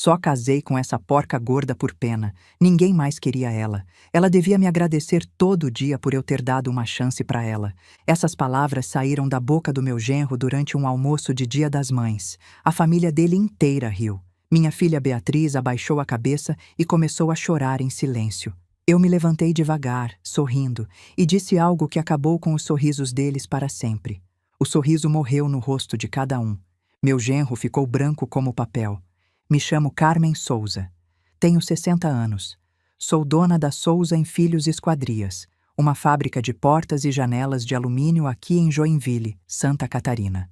Só casei com essa porca gorda por pena. Ninguém mais queria ela. Ela devia me agradecer todo dia por eu ter dado uma chance para ela. Essas palavras saíram da boca do meu genro durante um almoço de Dia das Mães. A família dele inteira riu. Minha filha Beatriz abaixou a cabeça e começou a chorar em silêncio. Eu me levantei devagar, sorrindo, e disse algo que acabou com os sorrisos deles para sempre. O sorriso morreu no rosto de cada um. Meu genro ficou branco como papel. Me chamo Carmen Souza. Tenho 60 anos. Sou dona da Souza em Filhos Esquadrias, uma fábrica de portas e janelas de alumínio aqui em Joinville, Santa Catarina.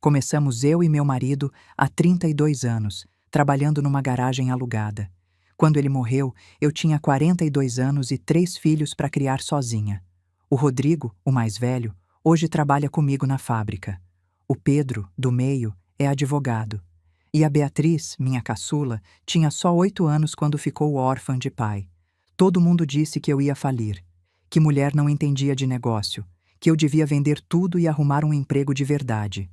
Começamos eu e meu marido há 32 anos, trabalhando numa garagem alugada. Quando ele morreu, eu tinha 42 anos e 3 filhos para criar sozinha. O Rodrigo, o mais velho, hoje trabalha comigo na fábrica. O Pedro, do meio, é advogado. E a Beatriz, minha caçula, tinha só 8 anos quando ficou órfã de pai. Todo mundo disse que eu ia falir, que mulher não entendia de negócio, que eu devia vender tudo e arrumar um emprego de verdade.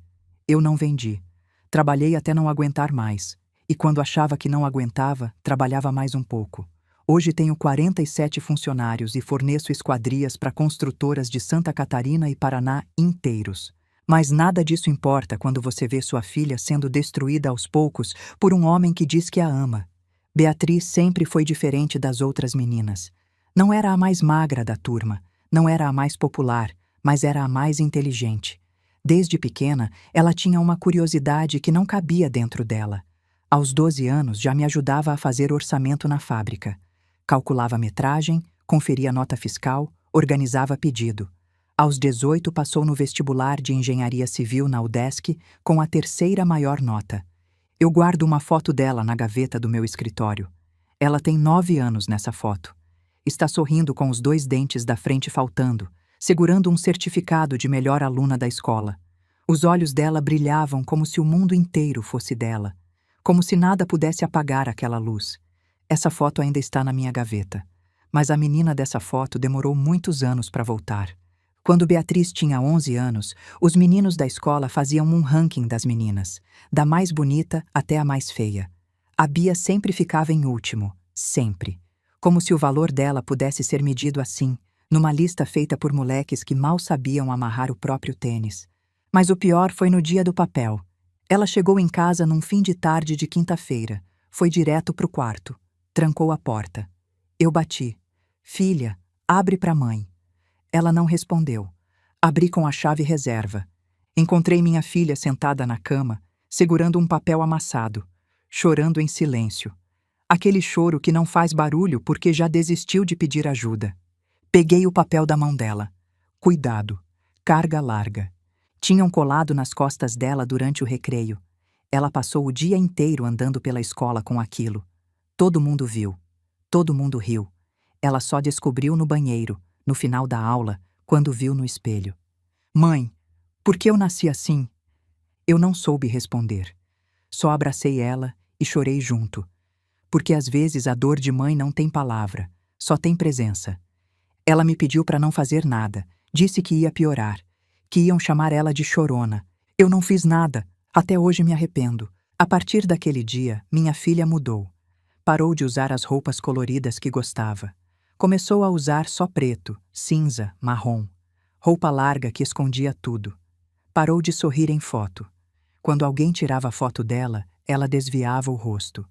Eu não vendi. Trabalhei até não aguentar mais. E quando achava que não aguentava, trabalhava mais um pouco. Hoje tenho 47 funcionários e forneço esquadrias para construtoras de Santa Catarina e Paraná inteiros. Mas nada disso importa quando você vê sua filha sendo destruída aos poucos por um homem que diz que a ama. Beatriz sempre foi diferente das outras meninas. Não era a mais magra da turma, não era a mais popular, mas era a mais inteligente. Desde pequena, ela tinha uma curiosidade que não cabia dentro dela. Aos 12 anos, já me ajudava a fazer orçamento na fábrica. Calculava metragem, conferia nota fiscal, organizava pedido. Aos 18, passou no vestibular de Engenharia Civil na UDESC com a 3ª maior nota. Eu guardo uma foto dela na gaveta do meu escritório. Ela tem 9 anos nessa foto. Está sorrindo com os 2 dentes da frente faltando, segurando um certificado de melhor aluna da escola. Os olhos dela brilhavam como se o mundo inteiro fosse dela, como se nada pudesse apagar aquela luz. Essa foto ainda está na minha gaveta, mas a menina dessa foto demorou muitos anos para voltar. Quando Beatriz tinha 11 anos, os meninos da escola faziam um ranking das meninas, da mais bonita até a mais feia. A Bia sempre ficava em último, sempre. Como se o valor dela pudesse ser medido assim, numa lista feita por moleques que mal sabiam amarrar o próprio tênis. Mas o pior foi no dia do papel. Ela chegou em casa num fim de tarde de quinta-feira, foi direto pro quarto, trancou a porta. Eu bati. Filha, abre pra mãe. Ela não respondeu. Abri com a chave reserva. Encontrei minha filha sentada na cama, segurando um papel amassado, chorando em silêncio. Aquele choro que não faz barulho porque já desistiu de pedir ajuda. Peguei o papel da mão dela. Cuidado. Carga larga. Tinham colado nas costas dela durante o recreio. Ela passou o dia inteiro andando pela escola com aquilo. Todo mundo viu. Todo mundo riu. Ela só descobriu no banheiro, no final da aula, quando viu no espelho. Mãe, por que eu nasci assim? Eu não soube responder. Só abracei ela e chorei junto. Porque às vezes a dor de mãe não tem palavra, só tem presença. Ela me pediu para não fazer nada, disse que ia piorar, que iam chamar ela de chorona. Eu não fiz nada, até hoje me arrependo. A partir daquele dia, minha filha mudou. Parou de usar as roupas coloridas que gostava. Começou a usar só preto, cinza, marrom. Roupa larga que escondia tudo. Parou de sorrir em foto. Quando alguém tirava foto dela, ela desviava o rosto.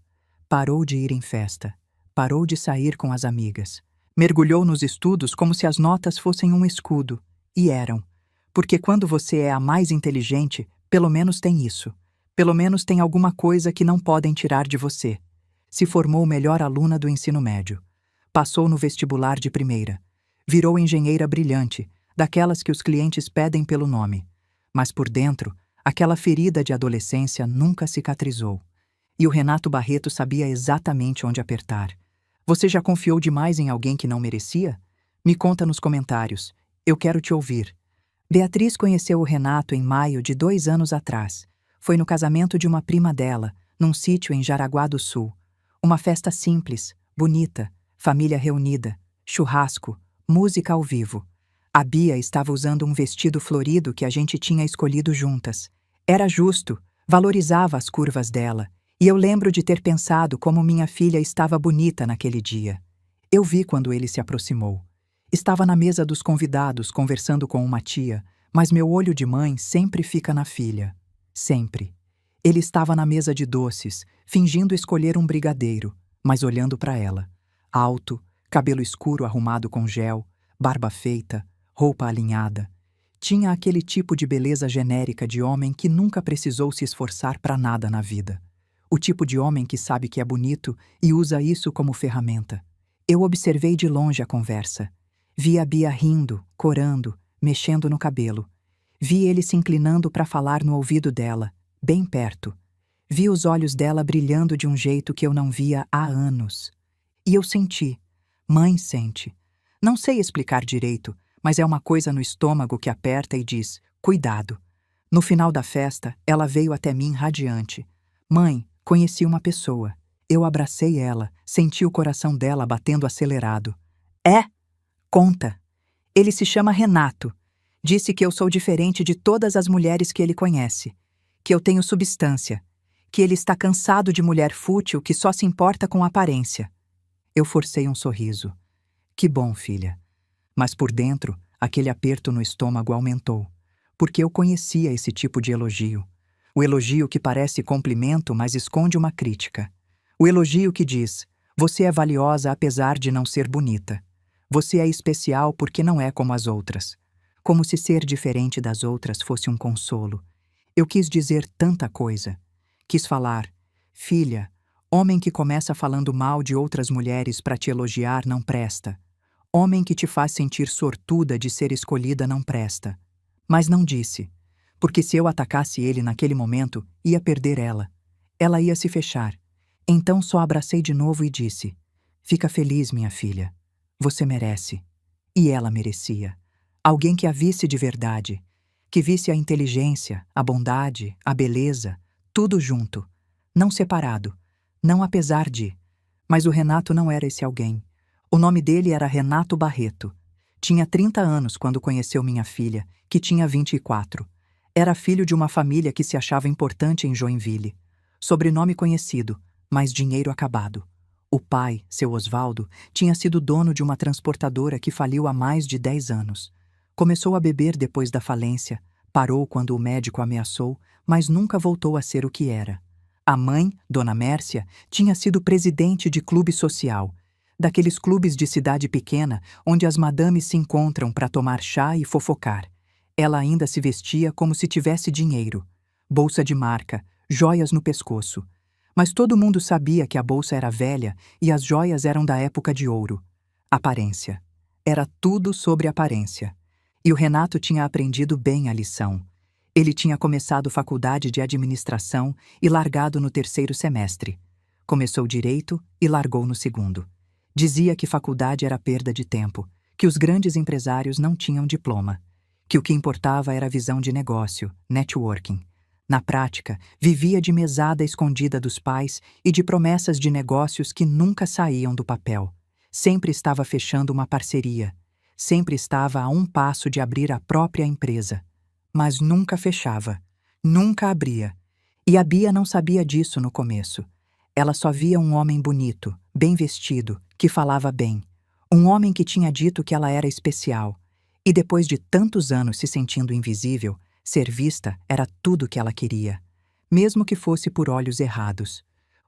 Parou de ir em festa. Parou de sair com as amigas. Mergulhou nos estudos como se as notas fossem um escudo. E eram. Porque quando você é a mais inteligente, pelo menos tem isso. Pelo menos tem alguma coisa que não podem tirar de você. Se formou melhor aluna do ensino médio. Passou no vestibular de primeira. Virou engenheira brilhante, daquelas que os clientes pedem pelo nome. Mas por dentro, aquela ferida de adolescência nunca cicatrizou. E o Renato Barreto sabia exatamente onde apertar. Você já confiou demais em alguém que não merecia? Me conta nos comentários. Eu quero te ouvir. Beatriz conheceu o Renato em maio de 2 anos atrás. Foi no casamento de uma prima dela, num sítio em Jaraguá do Sul. Uma festa simples, bonita, família reunida, churrasco, música ao vivo. A Bia estava usando um vestido florido que a gente tinha escolhido juntas. Era justo, valorizava as curvas dela, E eu lembro de ter pensado como minha filha estava bonita naquele dia. Eu vi quando ele se aproximou. Estava na mesa dos convidados conversando com uma tia, mas meu olho de mãe sempre fica na filha. Sempre. Ele estava na mesa de doces, fingindo escolher um brigadeiro, mas olhando para ela. Alto, cabelo escuro arrumado com gel, barba feita, roupa alinhada. Tinha aquele tipo de beleza genérica de homem que nunca precisou se esforçar para nada na vida. O tipo de homem que sabe que é bonito e usa isso como ferramenta. Eu observei de longe a conversa. Vi a Bia rindo, corando, mexendo no cabelo. Vi ele se inclinando para falar no ouvido dela, bem perto. Vi os olhos dela brilhando de um jeito que eu não via há anos. E eu senti. Mãe sente. Não sei explicar direito, mas é uma coisa no estômago que aperta e diz, cuidado. No final da festa, ela veio até mim radiante. Mãe, conheci uma pessoa. Eu abracei ela, senti o coração dela batendo acelerado. É? Conta. Ele se chama Renato. Disse que eu sou diferente de todas as mulheres que ele conhece. Que eu tenho substância. Que ele está cansado de mulher fútil que só se importa com aparência. Eu forcei um sorriso. Que bom, filha. Mas por dentro, aquele aperto no estômago aumentou. Porque eu conhecia esse tipo de elogio. O elogio que parece cumprimento, mas esconde uma crítica. O elogio que diz, você é valiosa apesar de não ser bonita. Você é especial porque não é como as outras. Como se ser diferente das outras fosse um consolo. Eu quis dizer tanta coisa. Quis falar, filha, homem que começa falando mal de outras mulheres para te elogiar não presta. Homem que te faz sentir sortuda de ser escolhida não presta. Mas não disse, porque se eu atacasse ele naquele momento, ia perder ela. Ela ia se fechar. Então só abracei de novo e disse, fica feliz, minha filha. Você merece. E ela merecia. Alguém que a visse de verdade. Que visse a inteligência, a bondade, a beleza, tudo junto. Não separado. Não apesar de. Mas o Renato não era esse alguém. O nome dele era Renato Barreto. Tinha 30 anos quando conheceu minha filha, que tinha 24. Era filho de uma família que se achava importante em Joinville. Sobrenome conhecido, mas dinheiro acabado. O pai, seu Osvaldo, tinha sido dono de uma transportadora que faliu há mais de 10 anos. Começou a beber depois da falência, parou quando o médico ameaçou, mas nunca voltou a ser o que era. A mãe, Dona Mércia, tinha sido presidente de clube social, daqueles clubes de cidade pequena onde as madames se encontram para tomar chá e fofocar. Ela ainda se vestia como se tivesse dinheiro, bolsa de marca, joias no pescoço. Mas todo mundo sabia que a bolsa era velha e as joias eram da época de ouro. Aparência. Era tudo sobre aparência. E o Renato tinha aprendido bem a lição. Ele tinha começado faculdade de administração e largado no 3º semestre. Começou direito e largou no 2º. Dizia que faculdade era perda de tempo, que os grandes empresários não tinham diploma, que o que importava era visão de negócio, networking. Na prática, vivia de mesada escondida dos pais e de promessas de negócios que nunca saíam do papel. Sempre estava fechando uma parceria. Sempre estava a um passo de abrir a própria empresa. Mas nunca fechava. Nunca abria. E a Bia não sabia disso no começo. Ela só via um homem bonito, bem vestido, que falava bem. Um homem que tinha dito que ela era especial. E depois de tantos anos se sentindo invisível, ser vista era tudo que ela queria, mesmo que fosse por olhos errados.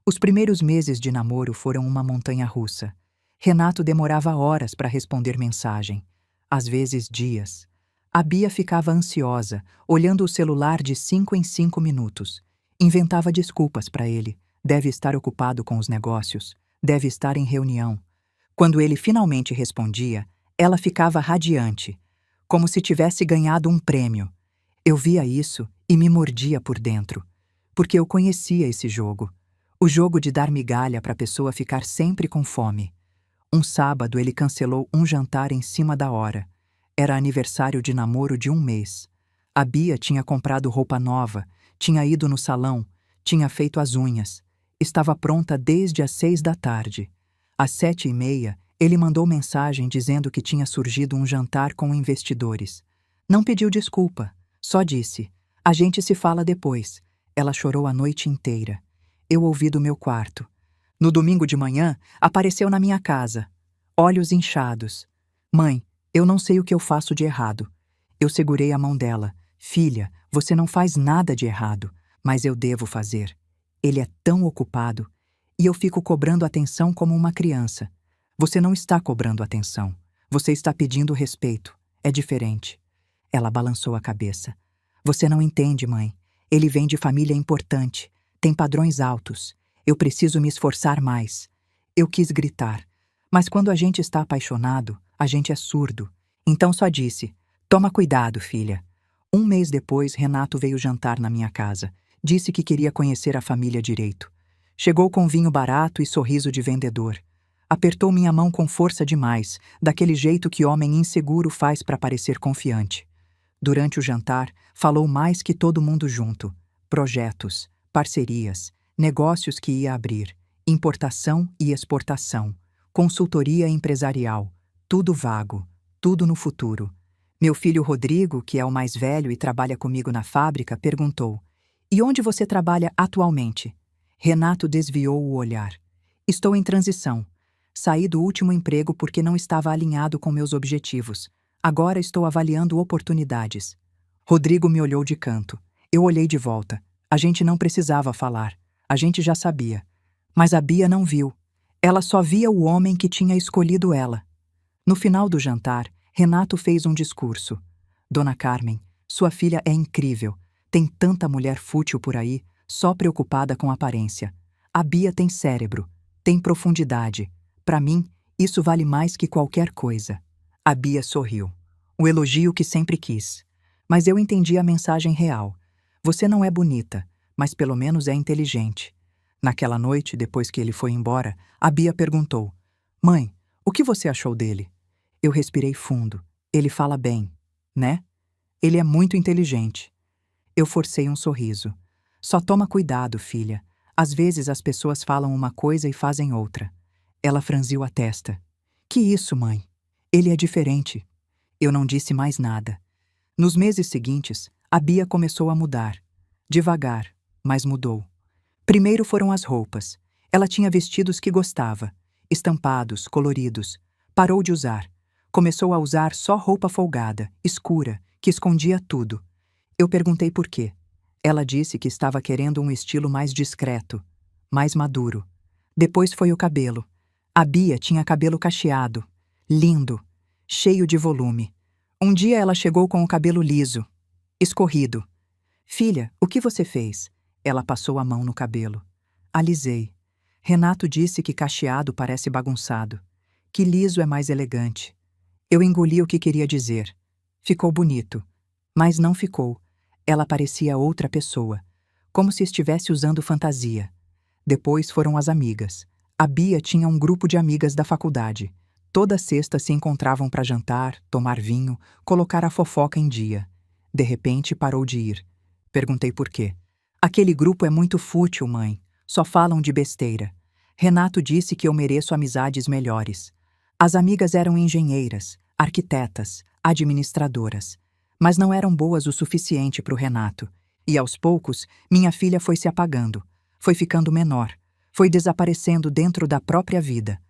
Os primeiros meses de namoro foram uma montanha-russa. Renato demorava horas para responder mensagem, às vezes dias. A Bia ficava ansiosa, olhando o celular de 5 em 5 minutos. Inventava desculpas para ele. Deve estar ocupado com os negócios, deve estar em reunião. Quando ele finalmente respondia, ela ficava radiante, como se tivesse ganhado um prêmio. Eu via isso e me mordia por dentro, porque eu conhecia esse jogo. O jogo de dar migalha para a pessoa ficar sempre com fome. Um sábado ele cancelou um jantar em cima da hora. Era aniversário de namoro de 1 mês. A Bia tinha comprado roupa nova, tinha ido no salão, tinha feito as unhas. Estava pronta desde as 6 da tarde. Às 7h30, ele mandou mensagem dizendo que tinha surgido um jantar com investidores. Não pediu desculpa. Só disse, a gente se fala depois. Ela chorou a noite inteira. Eu ouvi do meu quarto. No domingo de manhã, apareceu na minha casa. Olhos inchados. Mãe, eu não sei o que eu faço de errado. Eu segurei a mão dela. Filha, você não faz nada de errado, mas eu devo fazer. Ele é tão ocupado. E eu fico cobrando atenção como uma criança. Você não está cobrando atenção. Você está pedindo respeito. É diferente. Ela balançou a cabeça. Você não entende, mãe. Ele vem de família importante. Tem padrões altos. Eu preciso me esforçar mais. Eu quis gritar. Mas quando a gente está apaixonado, a gente é surdo. Então só disse: toma cuidado, filha. Um mês depois, Renato veio jantar na minha casa. Disse que queria conhecer a família direito. Chegou com vinho barato e sorriso de vendedor. Apertou minha mão com força demais, daquele jeito que homem inseguro faz para parecer confiante. Durante o jantar, falou mais que todo mundo junto. Projetos, parcerias, negócios que ia abrir, importação e exportação, consultoria empresarial, tudo vago, tudo no futuro. Meu filho Rodrigo, que é o mais velho e trabalha comigo na fábrica, perguntou: e onde você trabalha atualmente? Renato desviou o olhar. Estou em transição. Saí do último emprego porque não estava alinhado com meus objetivos. Agora estou avaliando oportunidades. Rodrigo me olhou de canto. Eu olhei de volta. A gente não precisava falar. A gente já sabia. Mas a Bia não viu. Ela só via o homem que tinha escolhido ela. No final do jantar, Renato fez um discurso. Dona Carmen, sua filha é incrível. Tem tanta mulher fútil por aí, só preocupada com aparência. A Bia tem cérebro, tem profundidade. Para mim, isso vale mais que qualquer coisa. A Bia sorriu. O elogio que sempre quis. Mas eu entendi a mensagem real. Você não é bonita, mas pelo menos é inteligente. Naquela noite, depois que ele foi embora, a Bia perguntou: mãe, o que você achou dele? Eu respirei fundo. Ele fala bem, né? Ele é muito inteligente. Eu forcei um sorriso. Só toma cuidado, filha. Às vezes as pessoas falam uma coisa e fazem outra. Ela franziu a testa. Que isso, mãe? Ele é diferente. Eu não disse mais nada. Nos meses seguintes, a Bia começou a mudar. Devagar, mas mudou. Primeiro foram as roupas. Ela tinha vestidos que gostava. Estampados, coloridos. Parou de usar. Começou a usar só roupa folgada, escura, que escondia tudo. Eu perguntei por quê. Ela disse que estava querendo um estilo mais discreto, mais maduro. Depois foi o cabelo. A Bia tinha cabelo cacheado, lindo, cheio de volume. Um dia ela chegou com o cabelo liso, escorrido. Filha, o que você fez? Ela passou a mão no cabelo. Alisei. Renato disse que cacheado parece bagunçado, que liso é mais elegante. Eu engoli o que queria dizer. Ficou bonito, mas não ficou. Ela parecia outra pessoa, como se estivesse usando fantasia. Depois foram as amigas. A Bia tinha um grupo de amigas da faculdade. Toda sexta se encontravam para jantar, tomar vinho, colocar a fofoca em dia. De repente parou de ir. Perguntei por quê. Aquele grupo é muito fútil, mãe. Só falam de besteira. Renato disse que eu mereço amizades melhores. As amigas eram engenheiras, arquitetas, administradoras. Mas não eram boas o suficiente para o Renato. E aos poucos, minha filha foi se apagando. Foi ficando menor. Foi desaparecendo dentro da própria vida.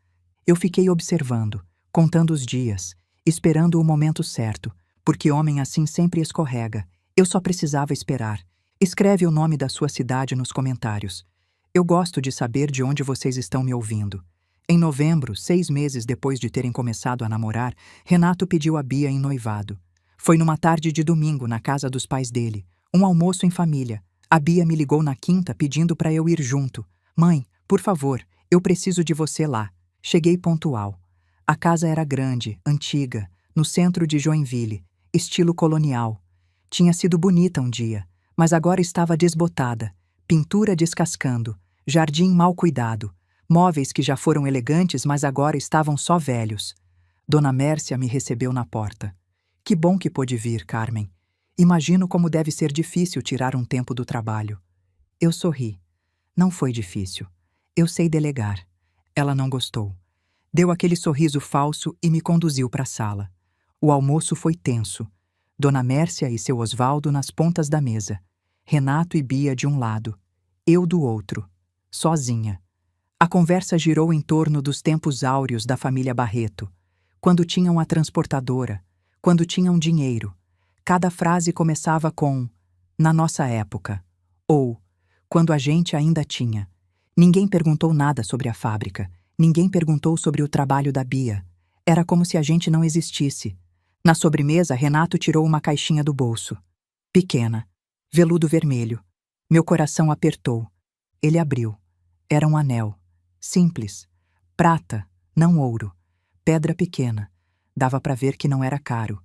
Eu fiquei observando, contando os dias, esperando o momento certo, porque homem assim sempre escorrega. Eu só precisava esperar. Escreve o nome da sua cidade nos comentários. Eu gosto de saber de onde vocês estão me ouvindo. Em novembro, 6 meses depois de terem começado a namorar, Renato pediu a Bia em noivado. Foi numa tarde de domingo, na casa dos pais dele. Um almoço em família. A Bia me ligou na quinta pedindo para eu ir junto. Mãe, por favor, eu preciso de você lá. Cheguei pontual. A casa era grande, antiga, no centro de Joinville, estilo colonial. Tinha sido bonita um dia, mas agora estava desbotada, pintura descascando, jardim mal cuidado, móveis que já foram elegantes, mas agora estavam só velhos. Dona Mércia me recebeu na porta. Que bom que pôde vir, Carmen. Imagino como deve ser difícil tirar um tempo do trabalho. Eu sorri. Não foi difícil. Eu sei delegar. Ela não gostou. Deu aquele sorriso falso e me conduziu para a sala. O almoço foi tenso. Dona Mércia e seu Osvaldo nas pontas da mesa. Renato e Bia de um lado. Eu do outro. sozinha. A conversa girou em torno dos tempos áureos da família Barreto, quando tinham a transportadora, quando tinham dinheiro. Cada frase começava com "na nossa época" ou "quando a gente ainda tinha". Ninguém perguntou nada sobre a fábrica, ninguém perguntou sobre o trabalho da Bia. Era como se a gente não existisse. Na sobremesa, Renato tirou uma caixinha do bolso. Pequena, veludo vermelho. Meu coração apertou. Ele abriu. Era um anel. Simples. Prata, não ouro. Pedra pequena. Dava para ver que não era caro.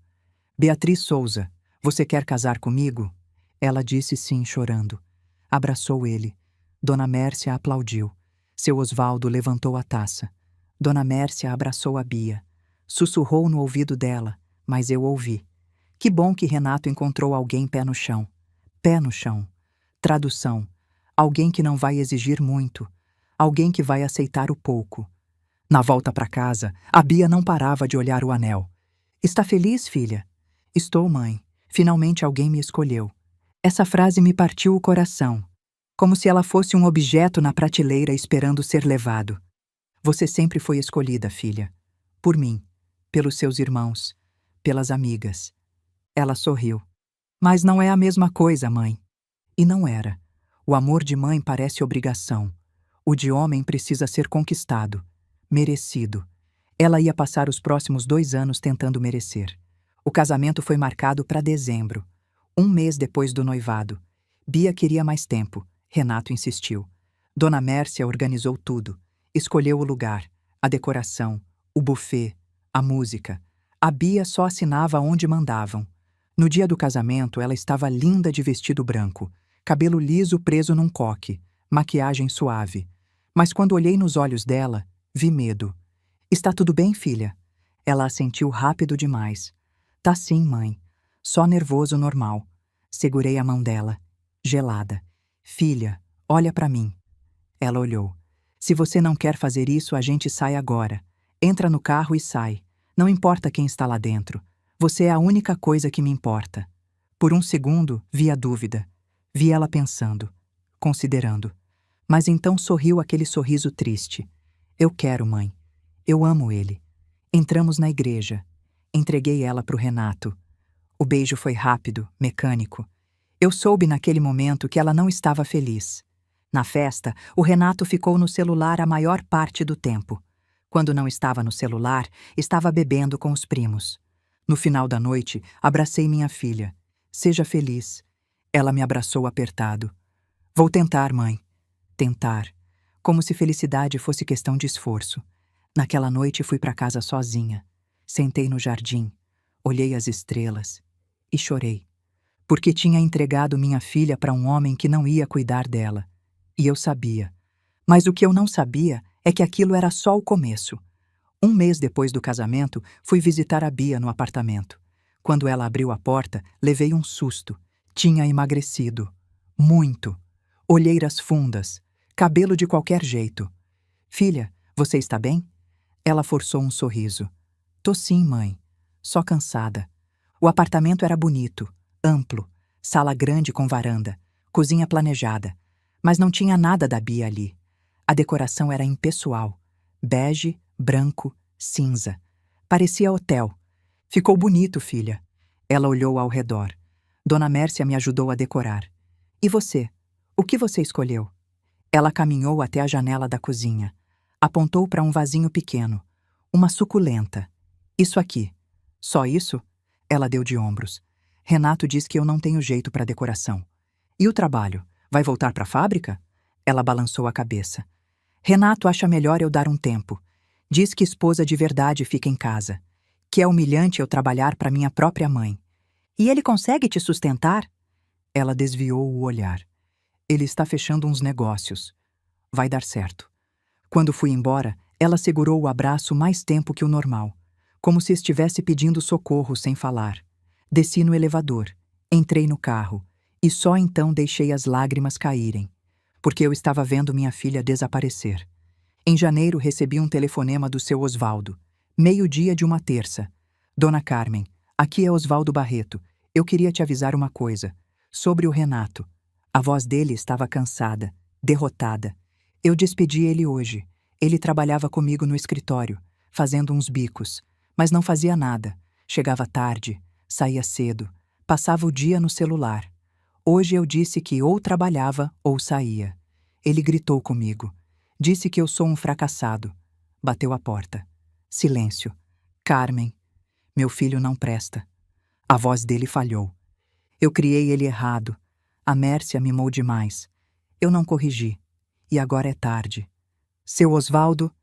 Beatriz Souza, você quer casar comigo? Ela disse sim, chorando. Abraçou ele. Dona Mércia aplaudiu. Seu Osvaldo levantou a taça. Dona Mércia abraçou a Bia. Sussurrou no ouvido dela, mas eu ouvi. Que bom que Renato encontrou alguém pé no chão. Pé no chão. Tradução. Alguém que não vai exigir muito. Alguém que vai aceitar o pouco. Na volta para casa, a Bia não parava de olhar o anel. Está feliz, filha? Estou, mãe. Finalmente alguém me escolheu. Essa frase me partiu o coração, como se ela fosse um objeto na prateleira esperando ser levado. Você sempre foi escolhida, filha. Por mim, pelos seus irmãos, pelas amigas. Ela sorriu. Mas não é a mesma coisa, mãe. E não era. O amor de mãe parece obrigação. O de homem precisa ser conquistado, merecido. Ela ia passar os próximos 2 anos tentando merecer. O casamento foi marcado para dezembro, 1 mês depois do noivado. Bia queria mais tempo. Renato insistiu. Dona Mércia organizou tudo. Escolheu o lugar, a decoração, o buffet, a música. A Bia só assinava onde mandavam. No dia do casamento, ela estava linda de vestido branco, cabelo liso preso num coque, maquiagem suave. Mas quando olhei nos olhos dela, vi medo. Está tudo bem, filha? Ela assentiu rápido demais. Tá sim, mãe. Só nervoso normal. Segurei a mão dela, gelada. Filha, olha para mim. Ela olhou. Se você não quer fazer isso, a gente sai agora. Entra no carro e sai. Não importa quem está lá dentro. Você é a única coisa que me importa. Por um segundo, vi a dúvida. Vi ela pensando, considerando. Mas então sorriu aquele sorriso triste. Eu quero, mãe. Eu amo ele. Entramos na igreja. Entreguei ela para o Renato. O beijo foi rápido, mecânico. Eu soube naquele momento que ela não estava feliz. Na festa, o Renato ficou no celular a maior parte do tempo. Quando não estava no celular, estava bebendo com os primos. No final da noite, abracei minha filha. Seja feliz. Ela me abraçou apertado. Vou tentar, mãe. Tentar. Como se felicidade fosse questão de esforço. Naquela noite fui para casa sozinha. Sentei no jardim, olhei as estrelas e chorei. Porque tinha entregado minha filha para um homem que não ia cuidar dela. E eu sabia. Mas o que eu não sabia é que aquilo era só o começo. 1 mês depois do casamento, fui visitar a Bia no apartamento. Quando ela abriu a porta, levei um susto. Tinha emagrecido. Muito. Olheiras fundas. Cabelo de qualquer jeito. Filha, você está bem? Ela forçou um sorriso. Tô sim, mãe. Só cansada. O apartamento era bonito, amplo, sala grande com varanda, cozinha planejada. Mas não tinha nada da Bia ali. A decoração era impessoal. Bege, branco, cinza. Parecia hotel. Ficou bonito, filha. Ela olhou ao redor. Dona Mércia me ajudou a decorar. E você? O que você escolheu? Ela caminhou até a janela da cozinha. Apontou para um vasinho pequeno. Uma suculenta. Isso aqui. Só isso? Ela deu de ombros. Renato diz que eu não tenho jeito para decoração. E o trabalho? Vai voltar para a fábrica? Ela balançou a cabeça. Renato acha melhor eu dar um tempo. Diz que esposa de verdade fica em casa. Que é humilhante eu trabalhar para minha própria mãe. E ele consegue te sustentar? Ela desviou o olhar. Ele está fechando uns negócios. Vai dar certo. Quando fui embora, ela segurou o abraço mais tempo que o normal, como se estivesse pedindo socorro sem falar. Desci no elevador, entrei no carro, e só então deixei as lágrimas caírem, porque eu estava vendo minha filha desaparecer. Em janeiro recebi um telefonema do seu Osvaldo, 12h de uma terça. Dona Carmen, aqui é Osvaldo Barreto. Eu queria te avisar uma coisa. Sobre o Renato. A voz dele estava cansada, derrotada. Eu despedi ele hoje. Ele trabalhava comigo no escritório, fazendo uns bicos, mas não fazia nada. Chegava tarde, saía cedo, passava o dia no celular. Hoje eu disse que ou trabalhava ou saía. Ele gritou comigo. Disse que eu sou um fracassado. Bateu a porta. Silêncio. Carmen. Meu filho não presta. A voz dele falhou. Eu criei ele errado. A Mércia mimou demais. Eu não corrigi. E agora é tarde. Seu Osvaldo,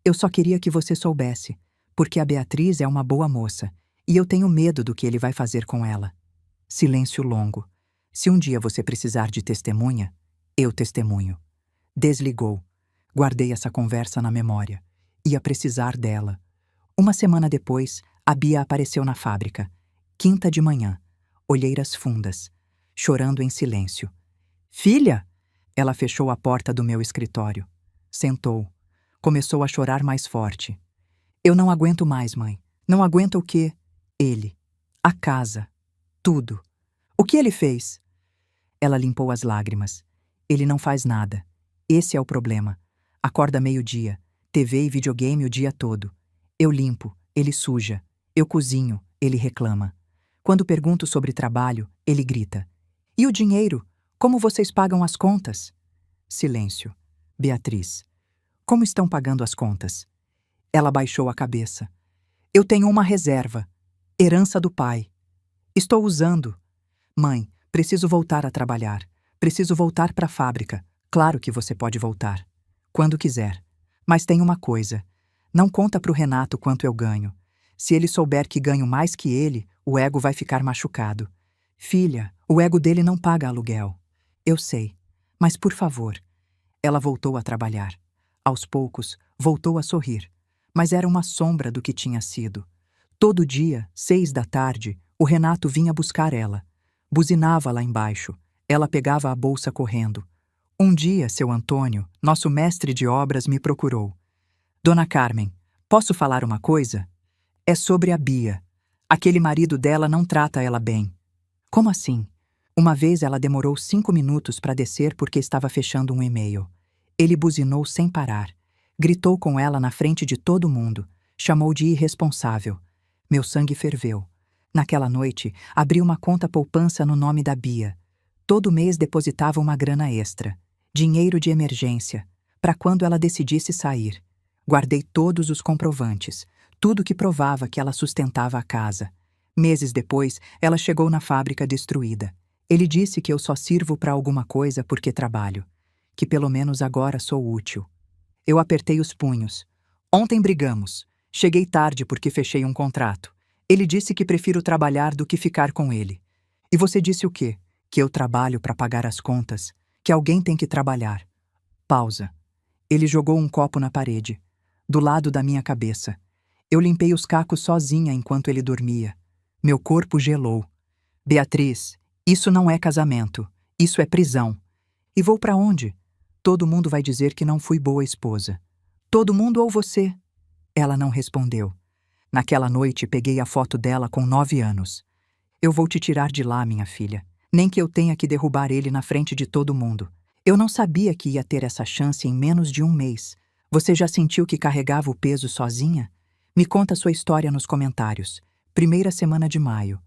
eu só queria que você soubesse, porque a Beatriz é uma boa moça, e eu tenho medo do que ele vai fazer com ela. Silêncio longo. Se um dia você precisar de testemunha, eu testemunho. Desligou. Guardei essa conversa na memória. Ia precisar dela. Uma semana depois, a Bia apareceu na fábrica. Quinta de manhã. Olheiras fundas. Chorando em silêncio. Filha! Ela fechou a porta do meu escritório. Sentou. Começou a chorar mais forte. Eu não aguento mais, mãe. Não aguento o quê? Ele. A casa. Tudo. O que ele fez? Ela limpou as lágrimas. Ele não faz nada. Esse é o problema. Acorda meio-dia. TV e videogame o dia todo. Eu limpo, ele suja. Eu cozinho, ele reclama. Quando pergunto sobre trabalho, ele grita. E o dinheiro? Como vocês pagam as contas? Silêncio. Beatriz. Como estão pagando as contas? Ela baixou a cabeça. Eu tenho uma reserva. Herança do pai. Estou usando. Mãe, preciso voltar a trabalhar. Preciso voltar para a fábrica. Claro que você pode voltar. Quando quiser. Mas tem uma coisa. Não conta pro Renato quanto eu ganho. Se ele souber que ganho mais que ele, o ego vai ficar machucado. Filha, o ego dele não paga aluguel. Eu sei. Mas por favor. Ela voltou a trabalhar. Aos poucos, voltou a sorrir. Mas era uma sombra do que tinha sido. Todo dia, 6 da tarde, o Renato vinha buscar ela. Buzinava lá embaixo. Ela pegava a bolsa correndo. Um dia, seu Antônio, nosso mestre de obras, me procurou. Dona Carmen, posso falar uma coisa? É sobre a Bia. Aquele marido dela não trata ela bem. Como assim? Uma vez ela demorou 5 minutos para descer porque estava fechando um e-mail. Ele buzinou sem parar. Gritou com ela na frente de todo mundo. Chamou de irresponsável. Meu sangue ferveu. Naquela noite, abri uma conta poupança no nome da Bia. Todo mês depositava uma grana extra. Dinheiro de emergência. Para quando ela decidisse sair. Guardei todos os comprovantes. Tudo que provava que ela sustentava a casa. Meses depois, ela chegou na fábrica destruída. Ele disse que eu só sirvo para alguma coisa porque trabalho. Que pelo menos agora sou útil. Eu apertei os punhos. Ontem brigamos. Cheguei tarde porque fechei um contrato. Ele disse que prefiro trabalhar do que ficar com ele. E você disse o quê? Que eu trabalho para pagar as contas. Que alguém tem que trabalhar. Pausa. Ele jogou um copo na parede. Do lado da minha cabeça. Eu limpei os cacos sozinha enquanto ele dormia. Meu corpo gelou. Beatriz, isso não é casamento. Isso é prisão. E vou para onde? Todo mundo vai dizer que não fui boa esposa. Todo mundo ou você? Ela não respondeu. Naquela noite peguei a foto dela com 9 anos. Eu vou te tirar de lá, minha filha. Nem que eu tenha que derrubar ele na frente de todo mundo. Eu não sabia que ia ter essa chance em menos de um mês. Você já sentiu que carregava o peso sozinha? Me conta sua história nos comentários. 1ª semana de maio.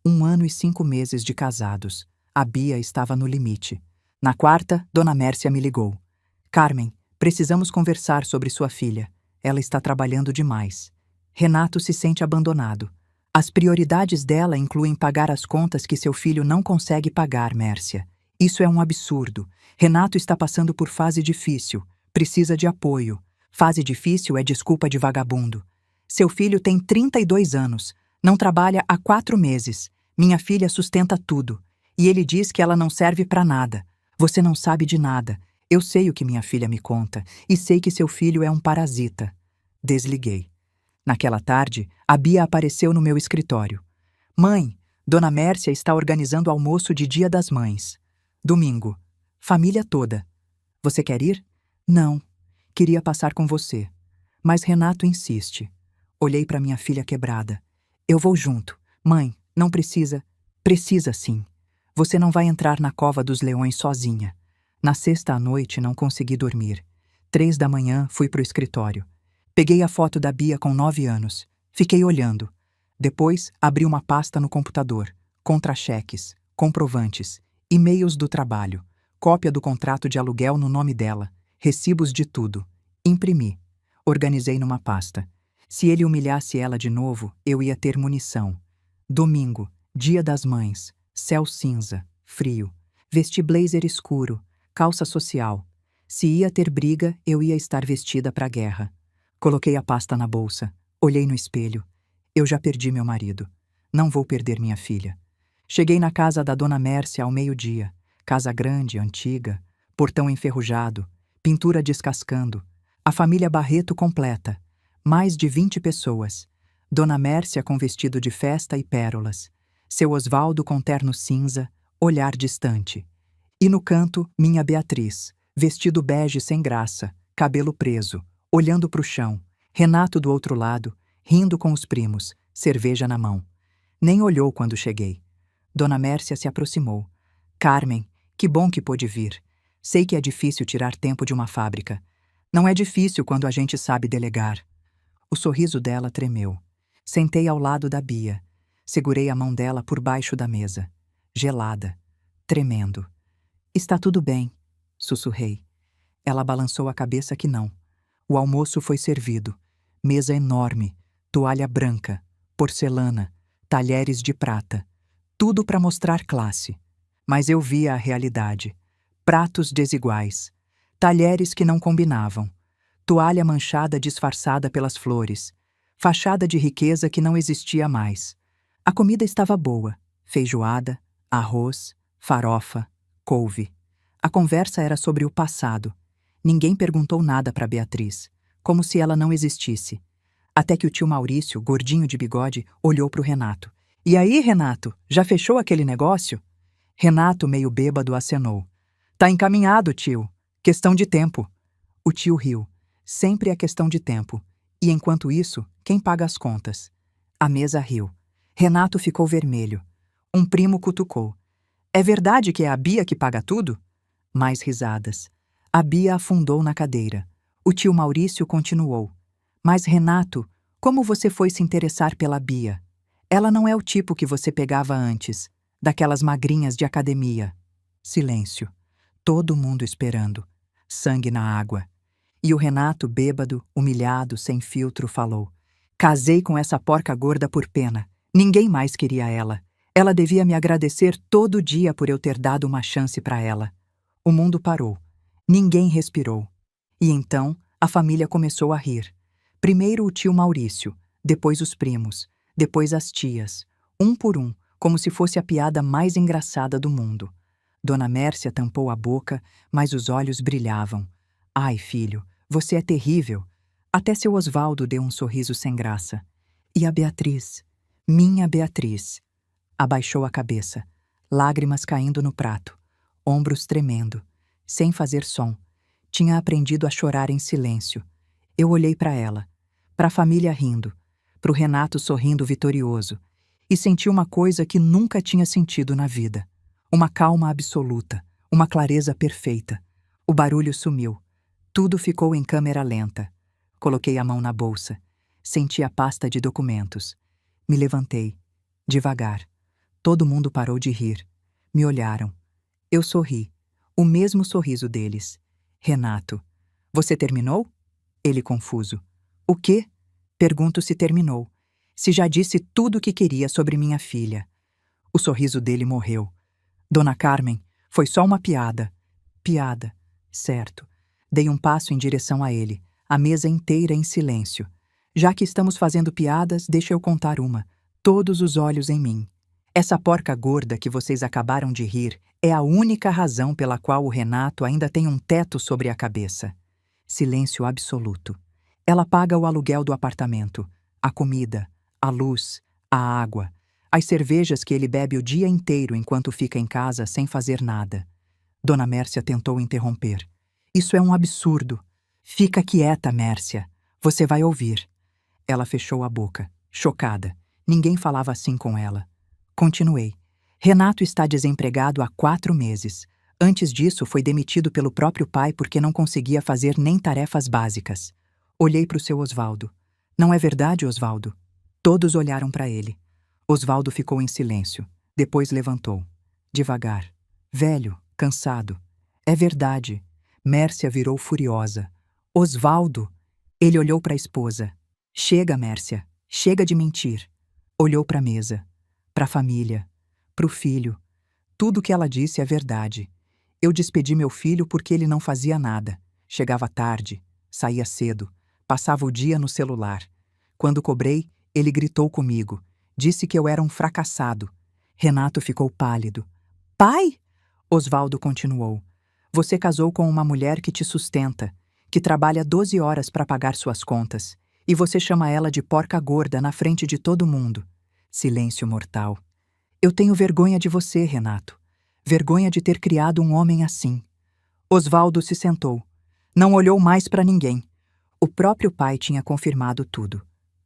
1 ano e 5 meses de casados. A Bia estava no limite. Na quarta, Dona Mércia me ligou. Carmen, precisamos conversar sobre sua filha. Ela está trabalhando demais. Renato se sente abandonado. As prioridades dela incluem pagar as contas que seu filho não consegue pagar, Mércia. Isso é um absurdo. Renato está passando por fase difícil. Precisa de apoio. Fase difícil é desculpa de vagabundo. Seu filho tem 32 anos. Não trabalha há 4 meses. Minha filha sustenta tudo. E ele diz que ela não serve para nada. Você não sabe de nada. Eu sei o que minha filha me conta. E sei que seu filho é um parasita. Desliguei. Naquela tarde, a Bia apareceu no meu escritório. Mãe, Dona Mércia está organizando almoço de Dia das Mães. Domingo. Família toda. Você quer ir? Não. Queria passar com você. Mas Renato insiste. Olhei para minha filha quebrada. Eu vou junto. Mãe, não precisa. Precisa sim. Você não vai entrar na cova dos leões sozinha. Na sexta à noite não consegui dormir. 3 da manhã, fui pro escritório. Peguei a foto da Bia com 9 anos. Fiquei olhando. Depois, abri uma pasta no computador. Contra-cheques, comprovantes, e-mails do trabalho, cópia do contrato de aluguel no nome dela, recibos de tudo. Imprimi. Organizei numa pasta. Se ele humilhasse ela de novo, eu ia ter munição. Domingo, Dia das Mães, céu cinza, frio. Vesti blazer escuro, calça social. Se ia ter briga, eu ia estar vestida pra guerra. Coloquei a pasta na bolsa, olhei no espelho. Eu já perdi meu marido. Não vou perder minha filha. Cheguei na casa da dona Mércia ao meio-dia. Casa grande, antiga, portão enferrujado, pintura descascando. A família Barreto completa. Mais de 20 pessoas. Dona Mércia com vestido de festa e pérolas. Seu Osvaldo com terno cinza, olhar distante. E no canto, minha Beatriz, vestido bege sem graça, cabelo preso, olhando pro chão. Renato do outro lado, rindo com os primos, cerveja na mão. Nem olhou quando cheguei. Dona Mércia se aproximou. Carmen, que bom que pôde vir. Sei que é difícil tirar tempo de uma fábrica. Não é difícil quando a gente sabe delegar. O sorriso dela tremeu. Sentei ao lado da Bia. Segurei a mão dela por baixo da mesa. Gelada. Tremendo. Está tudo bem, sussurrei. Ela balançou a cabeça que não. O almoço foi servido. Mesa enorme, toalha branca, porcelana, talheres de prata. Tudo para mostrar classe. Mas eu via a realidade. Pratos desiguais. Talheres que não combinavam. Toalha manchada disfarçada pelas flores. Fachada de riqueza que não existia mais. A comida estava boa. Feijoada, arroz, farofa, couve. A conversa era sobre o passado. Ninguém perguntou nada para Beatriz, como se ela não existisse. Até que o tio Maurício, gordinho de bigode, olhou para o Renato. E aí, Renato, já fechou aquele negócio? Renato, meio bêbado, acenou. Tá encaminhado, tio. Questão de tempo. O tio riu. Sempre é questão de tempo. E enquanto isso, quem paga as contas? A mesa riu. Renato ficou vermelho. Um primo cutucou. É verdade que é a Bia que paga tudo? Mais risadas. A Bia afundou na cadeira. O tio Maurício continuou. Mas, Renato, como você foi se interessar pela Bia? Ela não é o tipo que você pegava antes, daquelas magrinhas de academia. Silêncio. Todo mundo esperando. Sangue na água. E o Renato, bêbado, humilhado, sem filtro, falou. Casei com essa porca gorda por pena. Ninguém mais queria ela. Ela devia me agradecer todo dia por eu ter dado uma chance para ela. O mundo parou. Ninguém respirou. E então, a família começou a rir. Primeiro o tio Maurício, depois os primos, depois as tias, um por um, como se fosse a piada mais engraçada do mundo. Dona Mércia tampou a boca, mas os olhos brilhavam. Ai, filho, você é terrível. Até seu Osvaldo deu um sorriso sem graça. E a Beatriz? Minha Beatriz. Abaixou a cabeça, lágrimas caindo no prato, ombros tremendo, sem fazer som. Tinha aprendido a chorar em silêncio. Eu olhei para ela, para a família rindo, para o Renato sorrindo vitorioso, e senti uma coisa que nunca tinha sentido na vida. Uma calma absoluta, uma clareza perfeita. O barulho sumiu. Tudo ficou em câmera lenta. Coloquei a mão na bolsa. Senti a pasta de documentos. Me levantei, devagar. Todo mundo parou de rir. Me olharam. Eu sorri. O mesmo sorriso deles. Renato. Você terminou? Ele confuso. O quê? Pergunto se terminou. Se já disse tudo o que queria sobre minha filha. O sorriso dele morreu. Dona Carmen, foi só uma piada. Piada. Certo. Dei um passo em direção a ele, a mesa inteira em silêncio. Já que estamos fazendo piadas, deixa eu contar uma. Todos os olhos em mim. Essa porca gorda que vocês acabaram de rir é a única razão pela qual o Renato ainda tem um teto sobre a cabeça. Silêncio absoluto. Ela paga o aluguel do apartamento, a comida, a luz, a água, as cervejas que ele bebe o dia inteiro enquanto fica em casa sem fazer nada. Dona Mércia tentou interromper. Isso é um absurdo. Fica quieta, Mércia. Você vai ouvir. Ela fechou a boca, chocada. Ninguém falava assim com ela. Continuei. Renato está desempregado há 4 meses. Antes disso, foi demitido pelo próprio pai porque não conseguia fazer nem tarefas básicas. Olhei para o seu Osvaldo. Não é verdade, Osvaldo? Todos olharam para ele. Osvaldo ficou em silêncio. Depois levantou. Devagar. Velho, cansado. É verdade. Mércia virou furiosa. Osvaldo! Ele olhou para a esposa. Chega, Mércia. Chega de mentir. Olhou para a mesa. Para a família. Para o filho. Tudo o que ela disse é verdade. Eu despedi meu filho porque ele não fazia nada. Chegava tarde, saía cedo, passava o dia no celular. Quando cobrei, ele gritou comigo. Disse que eu era um fracassado. Renato ficou pálido. Pai? Osvaldo continuou. Você casou com uma mulher que te sustenta, que trabalha 12 horas para pagar suas contas, e você chama ela de porca gorda na frente de todo mundo. Silêncio mortal. Eu tenho vergonha de você, Renato. Vergonha de ter criado um homem assim. Osvaldo se sentou. Não olhou mais para ninguém. O próprio pai tinha confirmado tudo.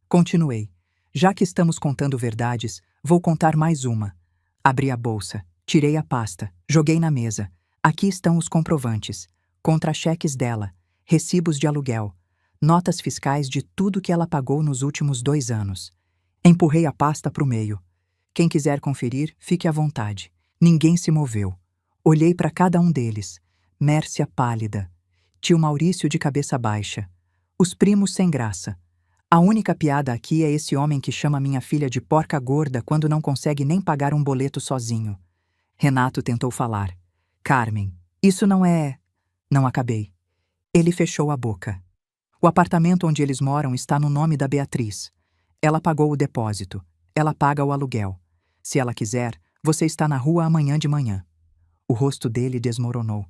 Continuei. Já que estamos contando verdades, vou contar mais uma. Abri a bolsa, tirei a pasta, joguei na mesa. Aqui estão os comprovantes, contra-cheques dela, recibos de aluguel, notas fiscais de tudo que ela pagou nos últimos 2 anos. Empurrei a pasta para o meio. Quem quiser conferir, fique à vontade. Ninguém se moveu. Olhei para cada um deles. Mércia pálida. Tio Maurício de cabeça baixa. Os primos sem graça. A única piada aqui é esse homem que chama minha filha de porca gorda quando não consegue nem pagar um boleto sozinho. Renato tentou falar. Carmen, isso não é... Não acabei. Ele fechou a boca. O apartamento onde eles moram está no nome da Beatriz. Ela pagou o depósito. Ela paga o aluguel. Se ela quiser, você está na rua amanhã de manhã. O rosto dele desmoronou.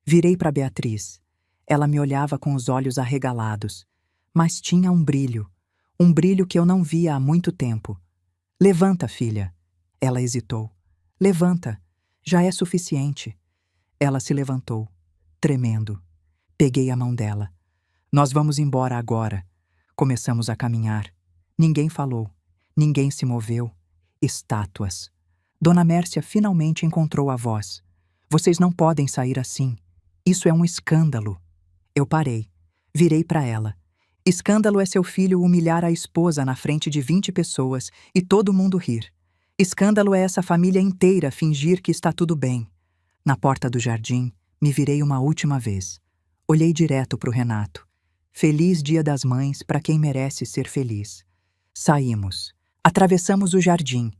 Virei para Beatriz. Ela me olhava com os olhos arregalados, mas tinha um brilho que eu não via há muito tempo. Levanta, filha. Ela hesitou. Levanta. Já é suficiente. Ela se levantou, tremendo. Peguei a mão dela. Nós vamos embora agora. Começamos a caminhar. Ninguém falou. Ninguém se moveu. Estátuas. Dona Mércia finalmente encontrou a voz. Vocês não podem sair assim. Isso é um escândalo. Eu parei. Virei para ela. Escândalo é seu filho humilhar a esposa na frente de 20 pessoas e todo mundo rir. Escândalo é essa família inteira fingir que está tudo bem. Na porta do jardim, me virei uma última vez. Olhei direto para o Renato. Feliz Dia das Mães para quem merece ser feliz. Saímos. Atravessamos o jardim.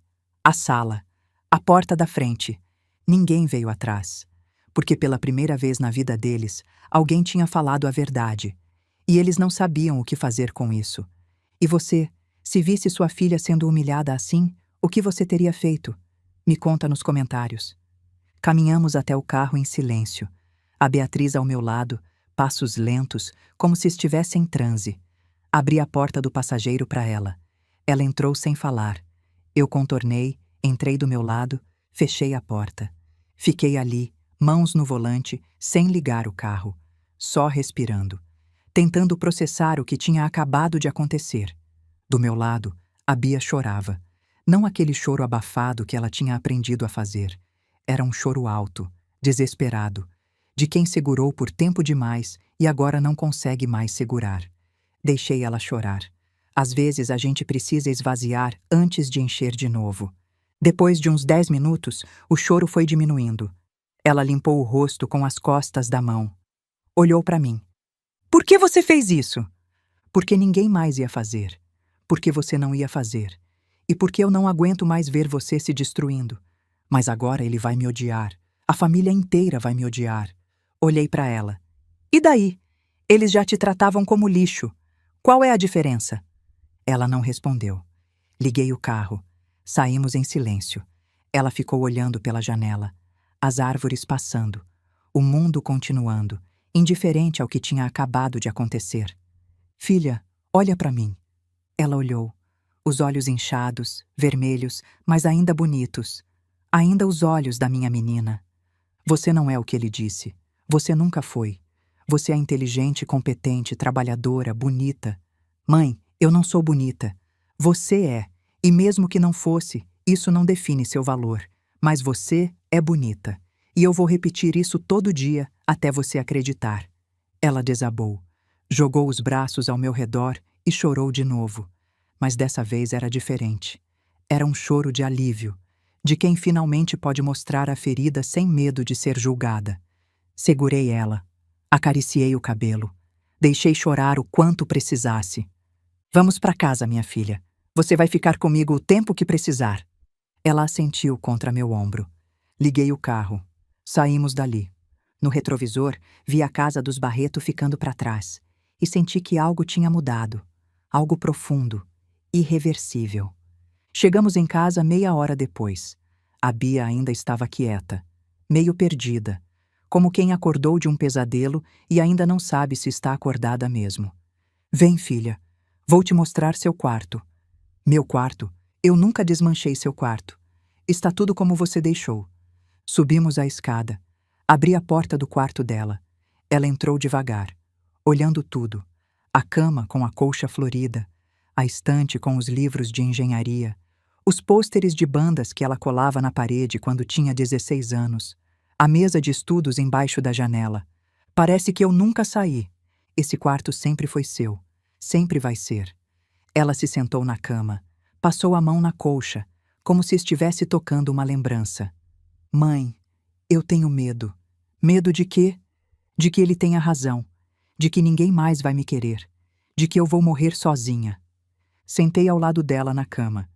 A sala. A porta da frente. Ninguém veio atrás. Porque pela primeira vez na vida deles, alguém tinha falado a verdade. E eles não sabiam o que fazer com isso. E você, se visse sua filha sendo humilhada assim, o que você teria feito? Me conta nos comentários. Caminhamos até o carro em silêncio. A Beatriz ao meu lado, passos lentos, como se estivesse em transe. Abri a porta do passageiro para ela. Ela entrou sem falar. Eu contornei, entrei do meu lado, fechei a porta. Fiquei ali, mãos no volante, sem ligar o carro, só respirando, tentando processar o que tinha acabado de acontecer. Do meu lado, a Bia chorava. Não aquele choro abafado que ela tinha aprendido a fazer. Era um choro alto, desesperado, de quem segurou por tempo demais e agora não consegue mais segurar. Deixei ela chorar. Às vezes a gente precisa esvaziar antes de encher de novo. Depois de uns 10 minutos, o choro foi diminuindo. Ela limpou o rosto com as costas da mão. Olhou para mim. Por que você fez isso? Porque ninguém mais ia fazer. Porque você não ia fazer. E porque eu não aguento mais ver você se destruindo. Mas agora ele vai me odiar. A família inteira vai me odiar. Olhei para ela. E daí? Eles já te tratavam como lixo. Qual é a diferença? Ela não respondeu. Liguei o carro. Saímos em silêncio. Ela ficou olhando pela janela. As árvores passando. O mundo continuando, indiferente ao que tinha acabado de acontecer. Filha, olha para mim. Ela olhou. Os olhos inchados, vermelhos, mas ainda bonitos. Ainda os olhos da minha menina. Você não é o que ele disse. Você nunca foi. Você é inteligente, competente, trabalhadora, bonita. Mãe, eu não sou bonita. Você é. E mesmo que não fosse, isso não define seu valor. Mas você é bonita. E eu vou repetir isso todo dia até você acreditar. Ela desabou, jogou os braços ao meu redor e chorou de novo. Mas dessa vez era diferente. Era um choro de alívio, de quem finalmente pode mostrar a ferida sem medo de ser julgada. Segurei ela, acariciei o cabelo, deixei chorar o quanto precisasse. Vamos para casa, minha filha. Você vai ficar comigo o tempo que precisar. Ela assentiu contra meu ombro. Liguei o carro. Saímos dali. No retrovisor, vi a casa dos Barreto ficando para trás e senti que algo tinha mudado. Algo profundo, irreversível. Chegamos em casa meia hora depois. A Bia ainda estava quieta, meio perdida, como quem acordou de um pesadelo e ainda não sabe se está acordada mesmo. Vem, filha. Vou te mostrar seu quarto. Meu quarto? Eu nunca desmanchei seu quarto. Está tudo como você deixou. Subimos a escada. Abri a porta do quarto dela. Ela entrou devagar, olhando tudo. A cama com a colcha florida, a estante com os livros de engenharia, os pôsteres de bandas que ela colava na parede quando tinha 16 anos, a mesa de estudos embaixo da janela. Parece que eu nunca saí. Esse quarto sempre foi seu. Sempre vai ser. Ela se sentou na cama, passou a mão na colcha, como se estivesse tocando uma lembrança. Mãe, eu tenho medo. Medo de quê? De que ele tenha razão, de que ninguém mais vai me querer, de que eu vou morrer sozinha. Sentei ao lado dela na cama.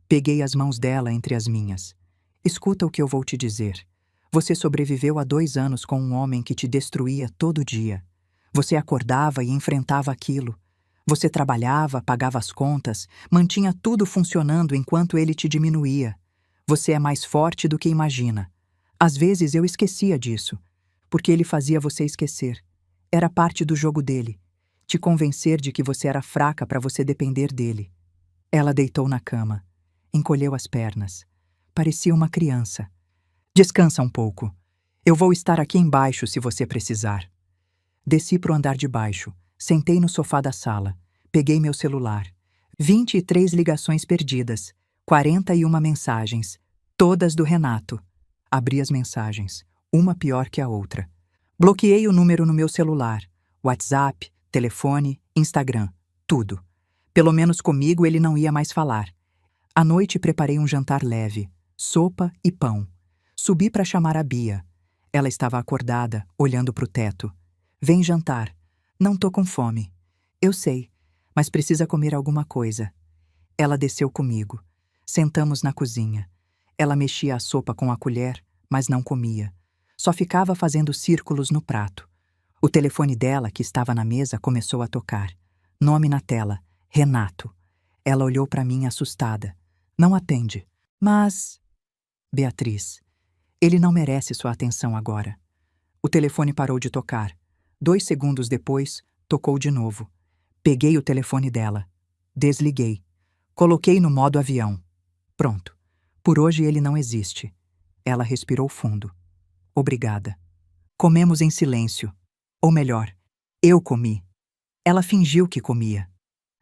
Peguei as mãos dela entre as minhas. Escuta o que eu vou te dizer. Você sobreviveu a 2 anos com um homem que te destruía todo dia. Você acordava e enfrentava aquilo. Você trabalhava, pagava as contas, mantinha tudo funcionando enquanto ele te diminuía. Você é mais forte do que imagina. Às vezes eu esquecia disso, porque ele fazia você esquecer. Era parte do jogo dele, te convencer de que você era fraca para você depender dele. Ela deitou na cama, encolheu as pernas. Parecia uma criança. Descansa um pouco. Eu vou estar aqui embaixo se você precisar. Desci pro andar de baixo, sentei no sofá da sala, peguei meu celular. 23 ligações perdidas, 41 mensagens, todas do Renato. Abri as mensagens, uma pior que a outra. Bloqueei o número no meu celular, WhatsApp, telefone, Instagram, tudo. Pelo menos comigo ele não ia mais falar. À noite preparei um jantar leve, sopa e pão. Subi para chamar a Bia. Ela estava acordada, olhando para o teto. Vem jantar. Não tô com fome. Eu sei, mas precisa comer alguma coisa. Ela desceu comigo. Sentamos na cozinha. Ela mexia a sopa com a colher, mas não comia. Só ficava fazendo círculos no prato. O telefone dela, que estava na mesa, começou a tocar. Nome na tela, Renato. Ela olhou para mim assustada. Não atende. Mas... Beatriz, ele não merece sua atenção agora. O telefone parou de tocar. 2 segundos depois, tocou de novo. Peguei o telefone dela. Desliguei. Coloquei no modo avião. Pronto. Por hoje ele não existe. Ela respirou fundo. Obrigada. Comemos em silêncio. Ou melhor, eu comi. Ela fingiu que comia.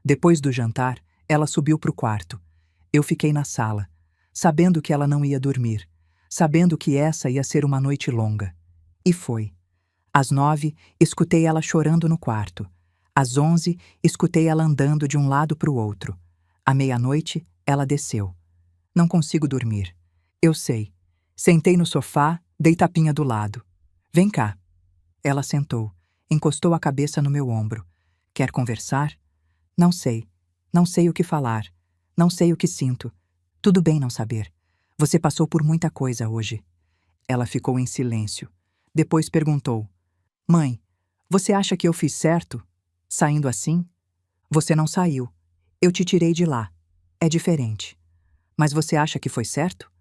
Depois do jantar, ela subiu para o quarto. Eu fiquei na sala, sabendo que ela não ia dormir, sabendo que essa ia ser uma noite longa. E foi. Às 9, escutei ela chorando no quarto. Às 11, escutei ela andando de um lado para o outro. À meia-noite, ela desceu. Não consigo dormir. Eu sei. Sentei no sofá, dei tapinha do lado. Vem cá. Ela sentou, encostou a cabeça no meu ombro. Quer conversar? Não sei. Não sei o que falar. Não sei o que sinto. Tudo bem não saber. Você passou por muita coisa hoje. Ela ficou em silêncio. Depois perguntou. Mãe, você acha que eu fiz certo? Saindo assim? Você não saiu. Eu te tirei de lá. É diferente. Mas você acha que foi certo?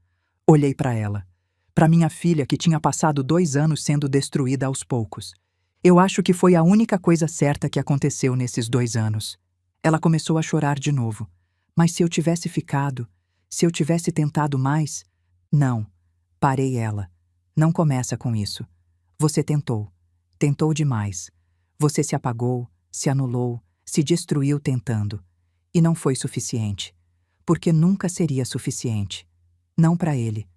Olhei para ela. Para minha filha que tinha passado 2 anos sendo destruída aos poucos. Eu acho que foi a única coisa certa que aconteceu nesses 2 anos. Ela começou a chorar de novo. Mas se eu tivesse ficado, se eu tivesse tentado mais... Não. Parei ela. Não começa com isso. Você tentou. Tentou demais. Você se apagou, se anulou, se destruiu tentando. E não foi suficiente. Porque nunca seria suficiente. Não para ele.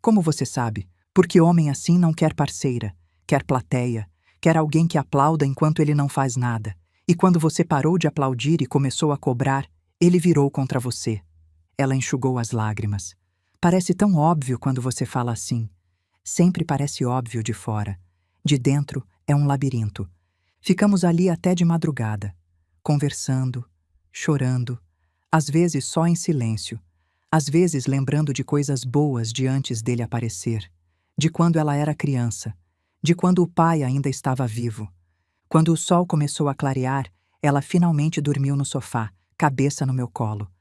Como você sabe? Porque homem assim não quer parceira, quer plateia, quer alguém que aplauda enquanto ele não faz nada. E quando você parou de aplaudir e começou a cobrar, ele virou contra você. Ela enxugou as lágrimas. Parece tão óbvio quando você fala assim. Sempre parece óbvio de fora. De dentro é um labirinto. Ficamos ali até de madrugada, conversando, chorando, às vezes só em silêncio, às vezes lembrando de coisas boas de antes dele aparecer, de quando ela era criança, de quando o pai ainda estava vivo. Quando o sol começou a clarear, ela finalmente dormiu no sofá, cabeça no meu colo.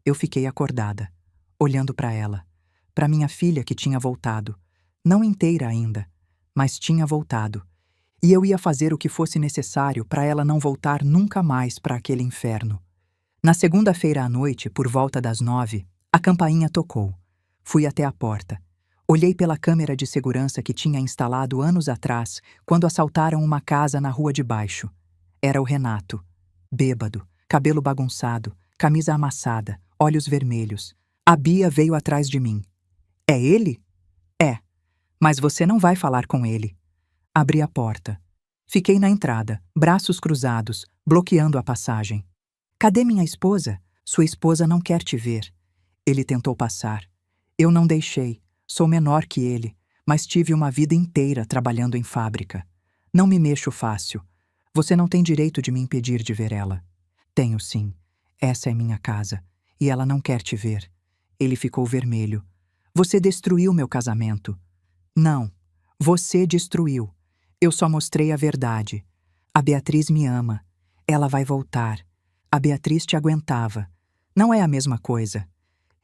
Eu fiquei acordada, olhando para ela, para minha filha que tinha voltado, não inteira ainda, mas tinha voltado. E eu ia fazer o que fosse necessário para ela não voltar nunca mais para aquele inferno. Na segunda-feira à noite, por volta das 9, a campainha tocou. Fui até a porta. Olhei pela câmera de segurança que tinha instalado anos atrás, quando assaltaram uma casa na rua de baixo. Era o Renato. Bêbado, cabelo bagunçado, camisa amassada, olhos vermelhos. A Bia veio atrás de mim. É ele? É. Mas você não vai falar com ele. Abri a porta. Fiquei na entrada, braços cruzados, bloqueando a passagem. Cadê minha esposa? Sua esposa não quer te ver. Ele tentou passar. Eu não deixei. Sou menor que ele, mas tive uma vida inteira trabalhando em fábrica. Não me mexo fácil. Você não tem direito de me impedir de ver ela. Tenho sim. Essa é minha casa. E ela não quer te ver. Ele ficou vermelho. Você destruiu meu casamento. Não. Você destruiu. Eu só mostrei a verdade. A Beatriz me ama. Ela vai voltar. A Beatriz te aguentava. Não é a mesma coisa.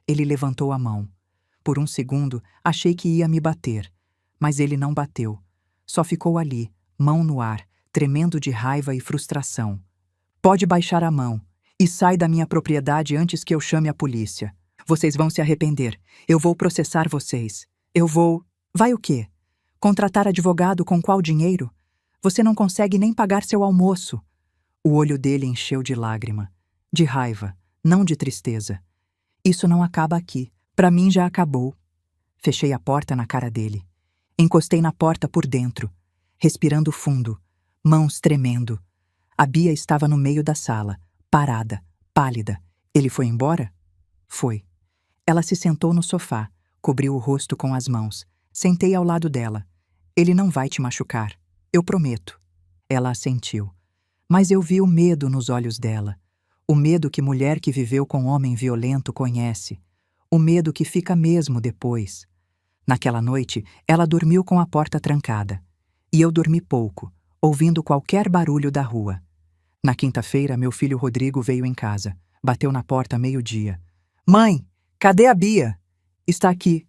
Ele levantou a mão. Por um segundo, achei que ia me bater. Mas ele não bateu. Só ficou ali, mão no ar, tremendo de raiva e frustração. Pode baixar a mão. E sai da minha propriedade antes que eu chame a polícia. Vocês vão se arrepender. Eu vou processar vocês. Eu vou... Vai o quê? Contratar advogado com qual dinheiro? Você não consegue nem pagar seu almoço. O olho dele encheu de lágrima. De raiva, não de tristeza. Isso não acaba aqui. Para mim já acabou. Fechei a porta na cara dele. Encostei na porta por dentro, respirando fundo, mãos tremendo. A Bia estava no meio da sala, parada, pálida. Ele foi embora? Foi. Ela se sentou no sofá, cobriu o rosto com as mãos. Sentei ao lado dela. Ele não vai te machucar. Eu prometo. Ela assentiu. Mas eu vi o medo nos olhos dela. O medo que mulher que viveu com homem violento conhece. O medo que fica mesmo depois. Naquela noite, ela dormiu com a porta trancada. E eu dormi pouco, ouvindo qualquer barulho da rua. Na quinta-feira, meu filho Rodrigo veio em casa. Bateu na porta meio-dia. Mãe, cadê a Bia? Está aqui.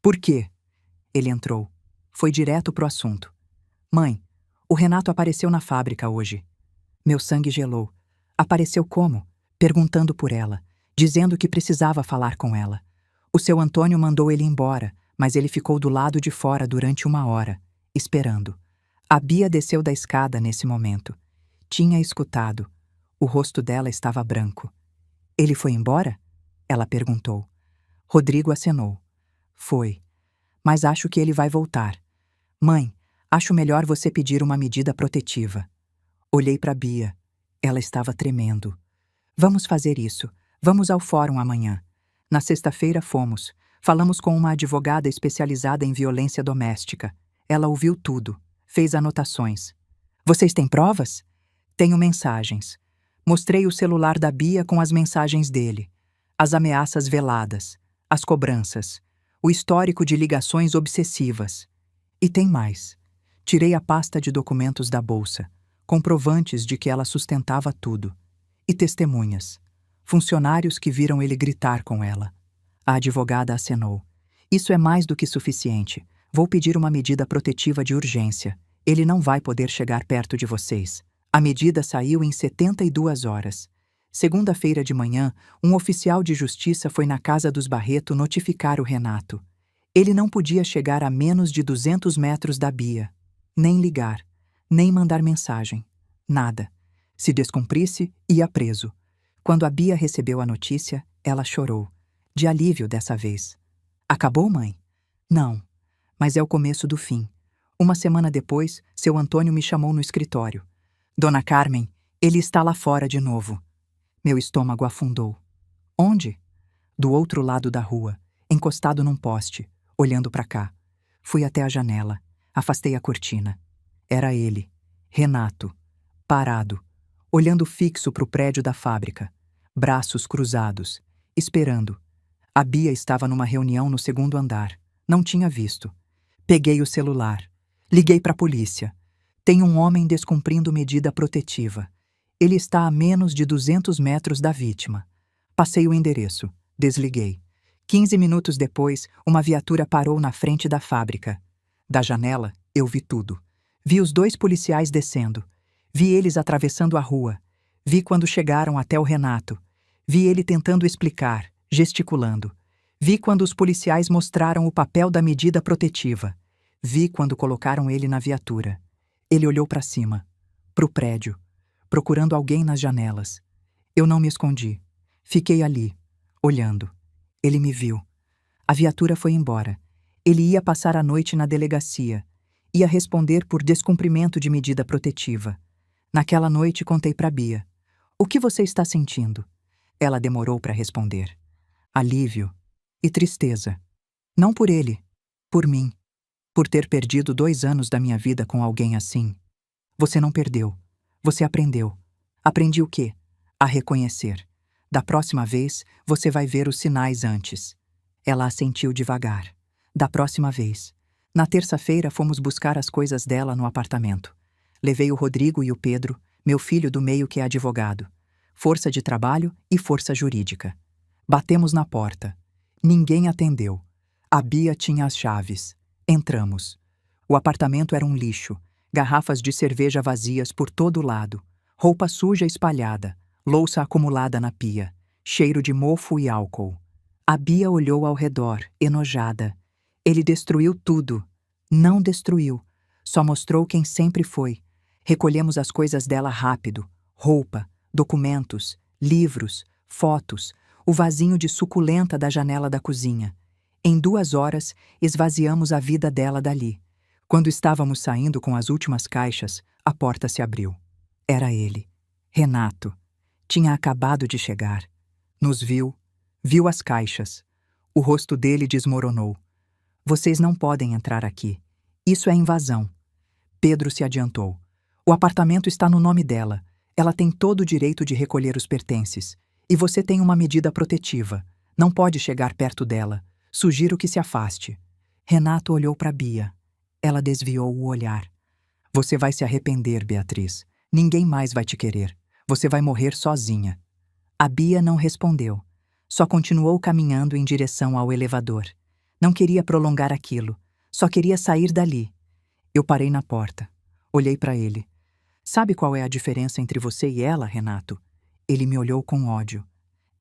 Por quê? Ele entrou. Foi direto pro assunto. Mãe, o Renato apareceu na fábrica hoje. Meu sangue gelou. Apareceu como? Perguntando por ela, dizendo que precisava falar com ela. O seu Antônio mandou ele embora, mas ele ficou do lado de fora durante 1 hora, esperando. A Bia desceu da escada nesse momento. Tinha escutado. O rosto dela estava branco. Ele foi embora? Ela perguntou. Rodrigo acenou. Foi. Mas acho que ele vai voltar. Mãe, acho melhor você pedir uma medida protetiva. Olhei para Bia. Ela estava tremendo. Vamos fazer isso. Vamos ao fórum amanhã. Na sexta-feira fomos. Falamos com uma advogada especializada em violência doméstica. Ela ouviu tudo. Fez anotações. Vocês têm provas? Tenho mensagens. Mostrei o celular da Bia com as mensagens dele. As ameaças veladas. As cobranças. O histórico de ligações obsessivas. E tem mais. Tirei a pasta de documentos da bolsa, comprovantes de que ela sustentava tudo. E testemunhas. Funcionários que viram ele gritar com ela. A advogada acenou. Isso é mais do que suficiente. Vou pedir uma medida protetiva de urgência. Ele não vai poder chegar perto de vocês. A medida saiu em 72 horas. Segunda-feira de manhã, um oficial de justiça foi na casa dos Barreto notificar o Renato. Ele não podia chegar a menos de 200 metros da Bia. Nem ligar, nem mandar mensagem. Nada. Se descumprisse, ia preso. Quando a Bia recebeu a notícia, ela chorou. De alívio dessa vez. Acabou, mãe? Não. Mas é o começo do fim. Uma semana depois, seu Antônio me chamou no escritório. Dona Carmen, ele está lá fora de novo. Meu estômago afundou. Onde? Do outro lado da rua, encostado num poste, olhando para cá. Fui até a janela, afastei a cortina. Era ele, Renato, parado, olhando fixo para o prédio da fábrica, braços cruzados, esperando. A Bia estava numa reunião no segundo andar. Não tinha visto. Peguei o celular. Liguei para a polícia. Tem um homem descumprindo medida protetiva. Ele está a menos de 200 metros da vítima. Passei o endereço. Desliguei. 15 minutos depois, uma viatura parou na frente da fábrica. Da janela, eu vi tudo. Vi os 2 policiais descendo. Vi eles atravessando a rua. Vi quando chegaram até o Renato. Vi ele tentando explicar, gesticulando. Vi quando os policiais mostraram o papel da medida protetiva. Vi quando colocaram ele na viatura. Ele olhou para cima, pro prédio, procurando alguém nas janelas. Eu não me escondi. Fiquei ali, olhando. Ele me viu. A viatura foi embora. Ele ia passar a noite na delegacia. Ia responder por descumprimento de medida protetiva. Naquela noite contei para Bia. O que você está sentindo? Ela demorou para responder. Alívio e tristeza. Não por ele, por mim. Por ter perdido 2 anos da minha vida com alguém assim. Você não perdeu. Você aprendeu. Aprendi o quê? A reconhecer. Da próxima vez, você vai ver os sinais antes. Ela assentiu devagar. Da próxima vez. Na terça-feira, fomos buscar as coisas dela no apartamento. Levei o Rodrigo e o Pedro, meu filho do meio que é advogado. Força de trabalho e força jurídica. Batemos na porta. Ninguém atendeu. A Bia tinha as chaves. Entramos. O apartamento era um lixo. Garrafas de cerveja vazias por todo lado. Roupa suja espalhada. Louça acumulada na pia. Cheiro de mofo e álcool. A Bia olhou ao redor, enojada. Ele destruiu tudo. Não destruiu. Só mostrou quem sempre foi. Recolhemos as coisas dela rápido. Roupa, documentos, livros, fotos, o vasinho de suculenta da janela da cozinha. Em 2 horas, esvaziamos a vida dela dali. Quando estávamos saindo com as últimas caixas, a porta se abriu. Era ele, Renato. Tinha acabado de chegar. Nos viu, viu as caixas. O rosto dele desmoronou. Vocês não podem entrar aqui. Isso é invasão. Pedro se adiantou. O apartamento está no nome dela. Ela tem todo o direito de recolher os pertences. E você tem uma medida protetiva. Não pode chegar perto dela. Sugiro que se afaste. Renato olhou para Bia. Ela desviou o olhar. Você vai se arrepender, Beatriz. Ninguém mais vai te querer. Você vai morrer sozinha. A Bia não respondeu. Só continuou caminhando em direção ao elevador. Não queria prolongar aquilo. Só queria sair dali. Eu parei na porta. Olhei para ele. Sabe qual é a diferença entre você e ela, Renato? Ele me olhou com ódio.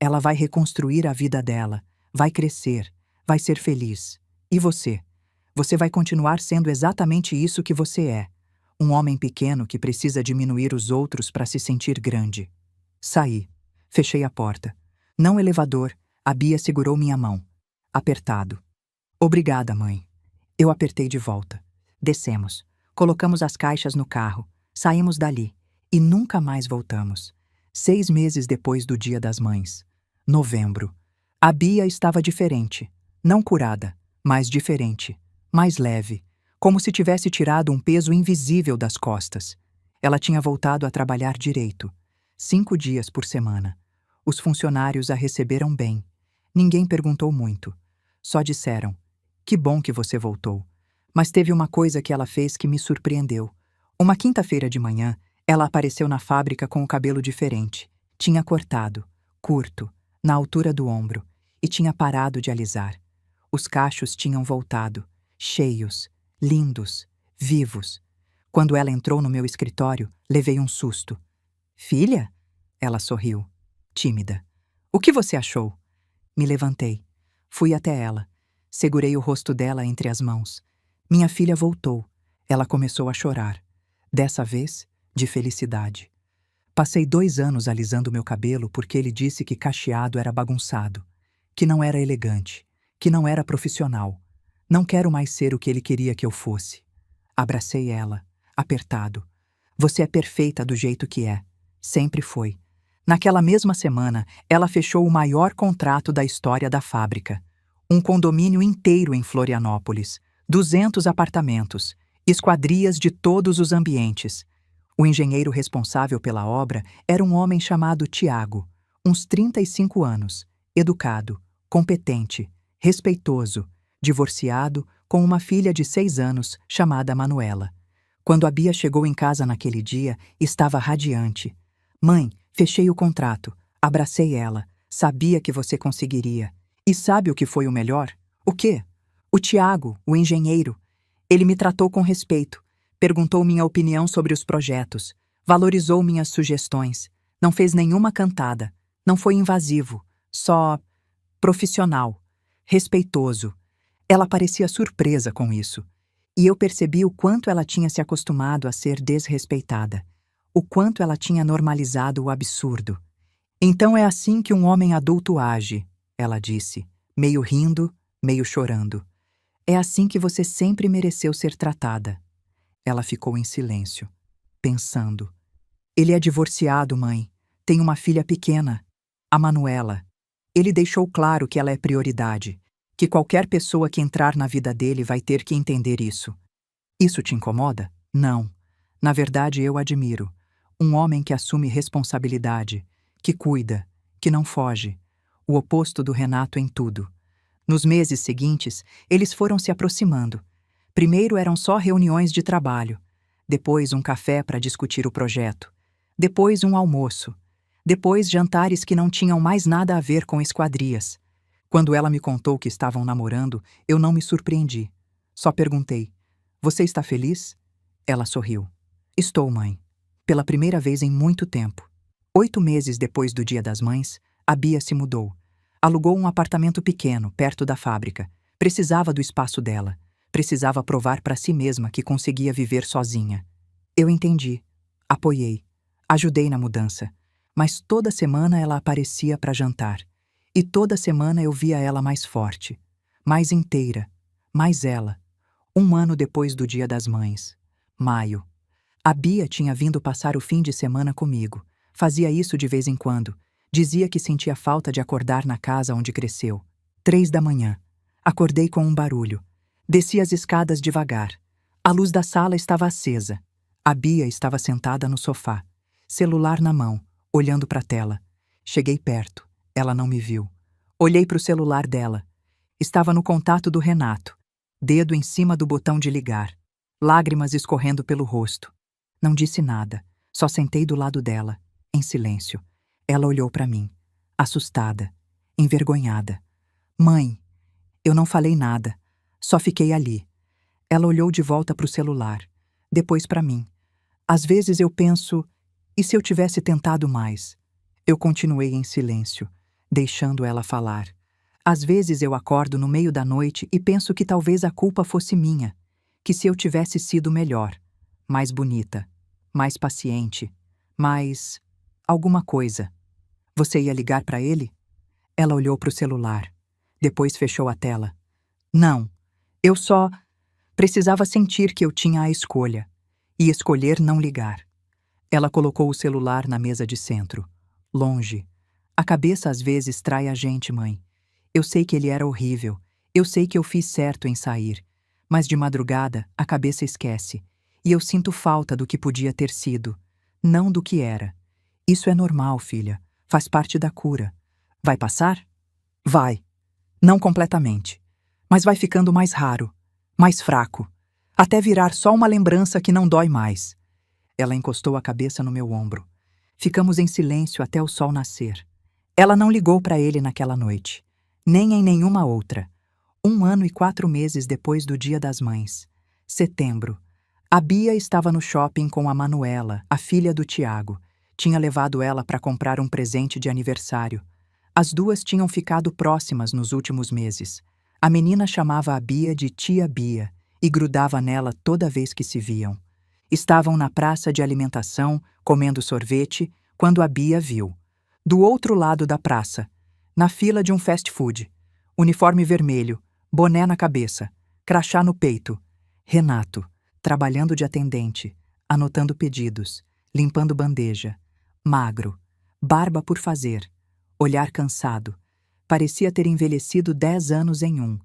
Ela vai reconstruir a vida dela. Vai crescer. Vai ser feliz. E você? Você vai continuar sendo exatamente isso que você é. Um homem pequeno que precisa diminuir os outros para se sentir grande. Saí. Fechei a porta. Não elevador. A Bia segurou minha mão. Apertado. Obrigada, mãe. Eu apertei de volta. Descemos. Colocamos as caixas no carro. Saímos dali. E nunca mais voltamos. 6 meses depois do Dia das Mães. Novembro. A Bia estava diferente. Não curada, mas diferente. Mais leve. Como se tivesse tirado um peso invisível das costas. Ela tinha voltado a trabalhar direito. 5 dias por semana. Os funcionários a receberam bem. Ninguém perguntou muito. Só disseram: que bom que você voltou. Mas teve uma coisa que ela fez que me surpreendeu. Uma quinta-feira de manhã, ela apareceu na fábrica com o cabelo diferente. Tinha cortado, curto, na altura do ombro, e tinha parado de alisar. Os cachos tinham voltado, cheios, lindos, vivos. Quando ela entrou no meu escritório, levei um susto. Filha? Ela sorriu, tímida. O que você achou? Me levantei. Fui até ela. Segurei o rosto dela entre as mãos. Minha filha voltou. Ela começou a chorar. Dessa vez, de felicidade. Passei 2 anos alisando meu cabelo porque ele disse que cacheado era bagunçado, que não era elegante, que não era profissional. Não quero mais ser o que ele queria que eu fosse. Abracei ela, apertado. Você é perfeita do jeito que é. Sempre foi. Naquela mesma semana, ela fechou o maior contrato da história da fábrica. Um condomínio inteiro em Florianópolis, 200 apartamentos, esquadrias de todos os ambientes. O engenheiro responsável pela obra era um homem chamado Tiago, uns 35 anos, educado, competente, respeitoso, divorciado, com uma filha de 6 anos chamada Manuela. Quando a Bia chegou em casa naquele dia, estava radiante. Mãe, fechei o contrato, abracei ela, sabia que você conseguiria. E sabe o que foi o melhor? O quê? O Tiago, o engenheiro. Ele me tratou com respeito, perguntou minha opinião sobre os projetos, valorizou minhas sugestões, não fez nenhuma cantada, não foi invasivo, só profissional, respeitoso. Ela parecia surpresa com isso. E eu percebi o quanto ela tinha se acostumado a ser desrespeitada, o quanto ela tinha normalizado o absurdo. Então é assim que um homem adulto age, ela disse, meio rindo, meio chorando. É assim que você sempre mereceu ser tratada. Ela ficou em silêncio, pensando. Ele é divorciado, mãe. Tem uma filha pequena, a Manuela. Ele deixou claro que ela é prioridade, que qualquer pessoa que entrar na vida dele vai ter que entender isso. Isso te incomoda? Não. Na verdade, eu admiro. Um homem que assume responsabilidade, que cuida, que não foge. O oposto do Renato em tudo. Nos meses seguintes, eles foram se aproximando. Primeiro eram só reuniões de trabalho, depois um café para discutir o projeto, depois um almoço, depois jantares que não tinham mais nada a ver com esquadrias. Quando ela me contou que estavam namorando, eu não me surpreendi. Só perguntei, você está feliz? Ela sorriu. Estou, mãe. Pela primeira vez em muito tempo. 8 meses depois do Dia das Mães, a Bia se mudou. Alugou um apartamento pequeno, perto da fábrica. Precisava do espaço dela. Precisava provar para si mesma que conseguia viver sozinha. Eu entendi. Apoiei. Ajudei na mudança. Mas toda semana ela aparecia para jantar. E toda semana eu via ela mais forte, mais inteira, mais ela. 1 ano depois do Dia das Mães. Maio. A Bia tinha vindo passar o fim de semana comigo. Fazia isso de vez em quando. Dizia que sentia falta de acordar na casa onde cresceu. 3 da manhã. Acordei com um barulho. Desci as escadas devagar. A luz da sala estava acesa. A Bia estava sentada no sofá, celular na mão, olhando para a tela. Cheguei perto. Ela não me viu. Olhei para o celular dela. Estava no contato do Renato. Dedo em cima do botão de ligar. Lágrimas escorrendo pelo rosto. Não disse nada. Só sentei do lado dela, em silêncio. Ela olhou para mim, assustada, envergonhada. Mãe, eu não falei nada. Só fiquei ali. Ela olhou de volta para o celular, depois para mim. Às vezes eu penso, e se eu tivesse tentado mais? Eu continuei em silêncio, deixando ela falar. Às vezes eu acordo no meio da noite e penso que talvez a culpa fosse minha, que se eu tivesse sido melhor, mais bonita, mais paciente, mais alguma coisa. Você ia ligar para ele? Ela olhou para o celular, depois fechou a tela. Não, eu só precisava sentir que eu tinha a escolha, e escolher não ligar. Ela colocou o celular na mesa de centro, longe. A cabeça às vezes trai a gente, mãe. Eu sei que ele era horrível, eu sei que eu fiz certo em sair, mas de madrugada a cabeça esquece, e eu sinto falta do que podia ter sido, não do que era. Isso é normal, filha, faz parte da cura. Vai passar? Vai. Não completamente, mas vai ficando mais raro, mais fraco, até virar só uma lembrança que não dói mais. Ela encostou a cabeça no meu ombro. Ficamos em silêncio até o sol nascer. Ela não ligou para ele naquela noite, nem em nenhuma outra. 1 ano e 4 meses depois do Dia das Mães. Setembro. A Bia estava no shopping com a Manuela, a filha do Tiago. Tinha levado ela para comprar um presente de aniversário. As duas tinham ficado próximas nos últimos meses. A menina chamava a Bia de Tia Bia e grudava nela toda vez que se viam. Estavam na praça de alimentação, comendo sorvete, quando a Bia viu. Do outro lado da praça, na fila de um fast food, uniforme vermelho, boné na cabeça, crachá no peito. Renato, trabalhando de atendente, anotando pedidos, limpando bandeja. Magro, barba por fazer, olhar cansado. Parecia ter envelhecido 10 anos em um.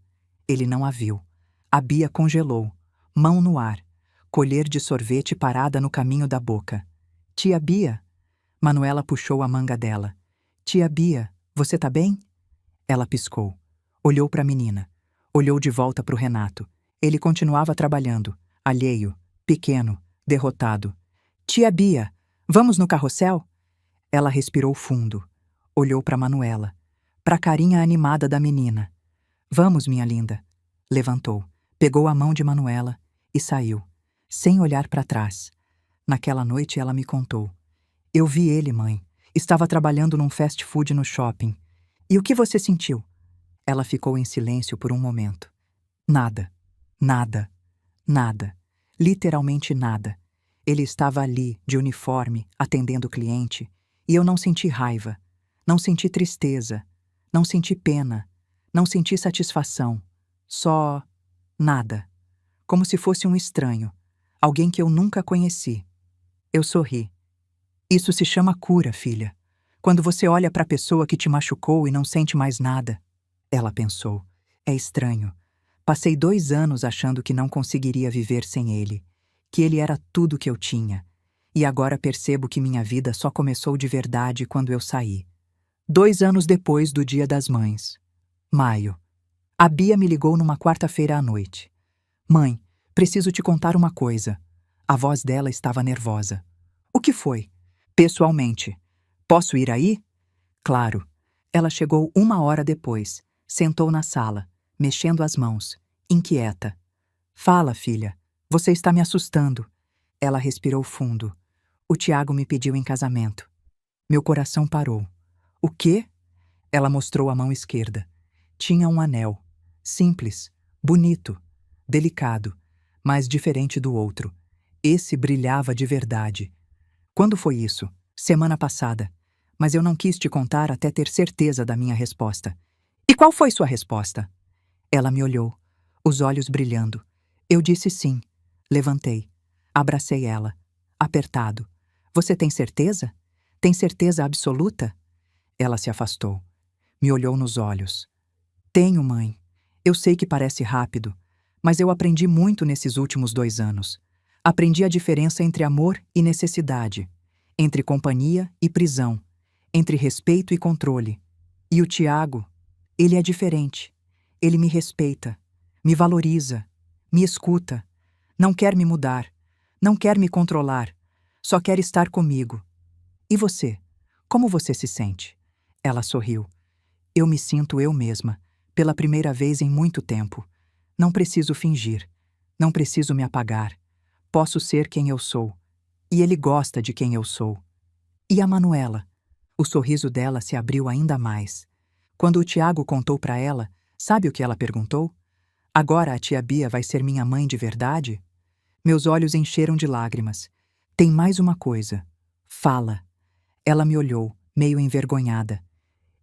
Ele não a viu. A Bia congelou, mão no ar, colher de sorvete parada no caminho da boca. Tia Bia? Manuela puxou a manga dela. Tia Bia, você tá bem? Ela piscou. Olhou para a menina. Olhou de volta para o Renato. Ele continuava trabalhando, alheio, pequeno, derrotado. Tia Bia, vamos no carrossel? Ela respirou fundo. Olhou para Manuela, para a carinha animada da menina. Vamos, minha linda. Levantou, pegou a mão de Manuela e saiu, sem olhar para trás. Naquela noite ela me contou. Eu vi ele, mãe. Estava trabalhando num fast food no shopping. E o que você sentiu? Ela ficou em silêncio por um momento. Nada. Nada. Nada. Literalmente nada. Ele estava ali, de uniforme, atendendo o cliente, e eu não senti raiva, não senti tristeza, não senti pena, não senti satisfação. Só nada. Como se fosse um estranho, alguém que eu nunca conheci. Eu sorri. Isso se chama cura, filha. Quando você olha para a pessoa que te machucou e não sente mais nada. Ela pensou. É estranho. Passei 2 anos achando que não conseguiria viver sem ele, que ele era tudo que eu tinha. E agora percebo que minha vida só começou de verdade quando eu saí. 2 anos depois do Dia das Mães. Maio. A Bia me ligou numa quarta-feira à noite. Mãe, preciso te contar uma coisa. A voz dela estava nervosa. O que foi? Pessoalmente. Posso ir aí? Claro. Ela chegou 1 hora depois. Sentou na sala, mexendo as mãos, inquieta. Fala, filha. Você está me assustando. Ela respirou fundo. O Tiago me pediu em casamento. Meu coração parou. O quê? Ela mostrou a mão esquerda. Tinha um anel. Simples, bonito, delicado, mas diferente do outro. Esse brilhava de verdade. Quando foi isso? Semana passada. Mas eu não quis te contar até ter certeza da minha resposta. E qual foi sua resposta? Ela me olhou, os olhos brilhando. Eu disse sim. Levantei. Abracei ela. Apertado. Você tem certeza? Tem certeza absoluta? Ela se afastou. Me olhou nos olhos. Tenho, mãe. Eu sei que parece rápido, mas eu aprendi muito nesses últimos 2 anos. Aprendi a diferença entre amor e necessidade, entre companhia e prisão, entre respeito e controle. E o Tiago, ele é diferente. Ele me respeita, me valoriza, me escuta, não quer me mudar, não quer me controlar, só quer estar comigo. E você? Como você se sente? Ela sorriu. Eu me sinto eu mesma, pela primeira vez em muito tempo. Não preciso fingir, não preciso me apagar. Posso ser quem eu sou. E ele gosta de quem eu sou. E a Manuela? O sorriso dela se abriu ainda mais. Quando o Tiago contou para ela, sabe o que ela perguntou? Agora a tia Bia vai ser minha mãe de verdade? Meus olhos encheram de lágrimas. Tem mais uma coisa. Fala. Ela me olhou, meio envergonhada.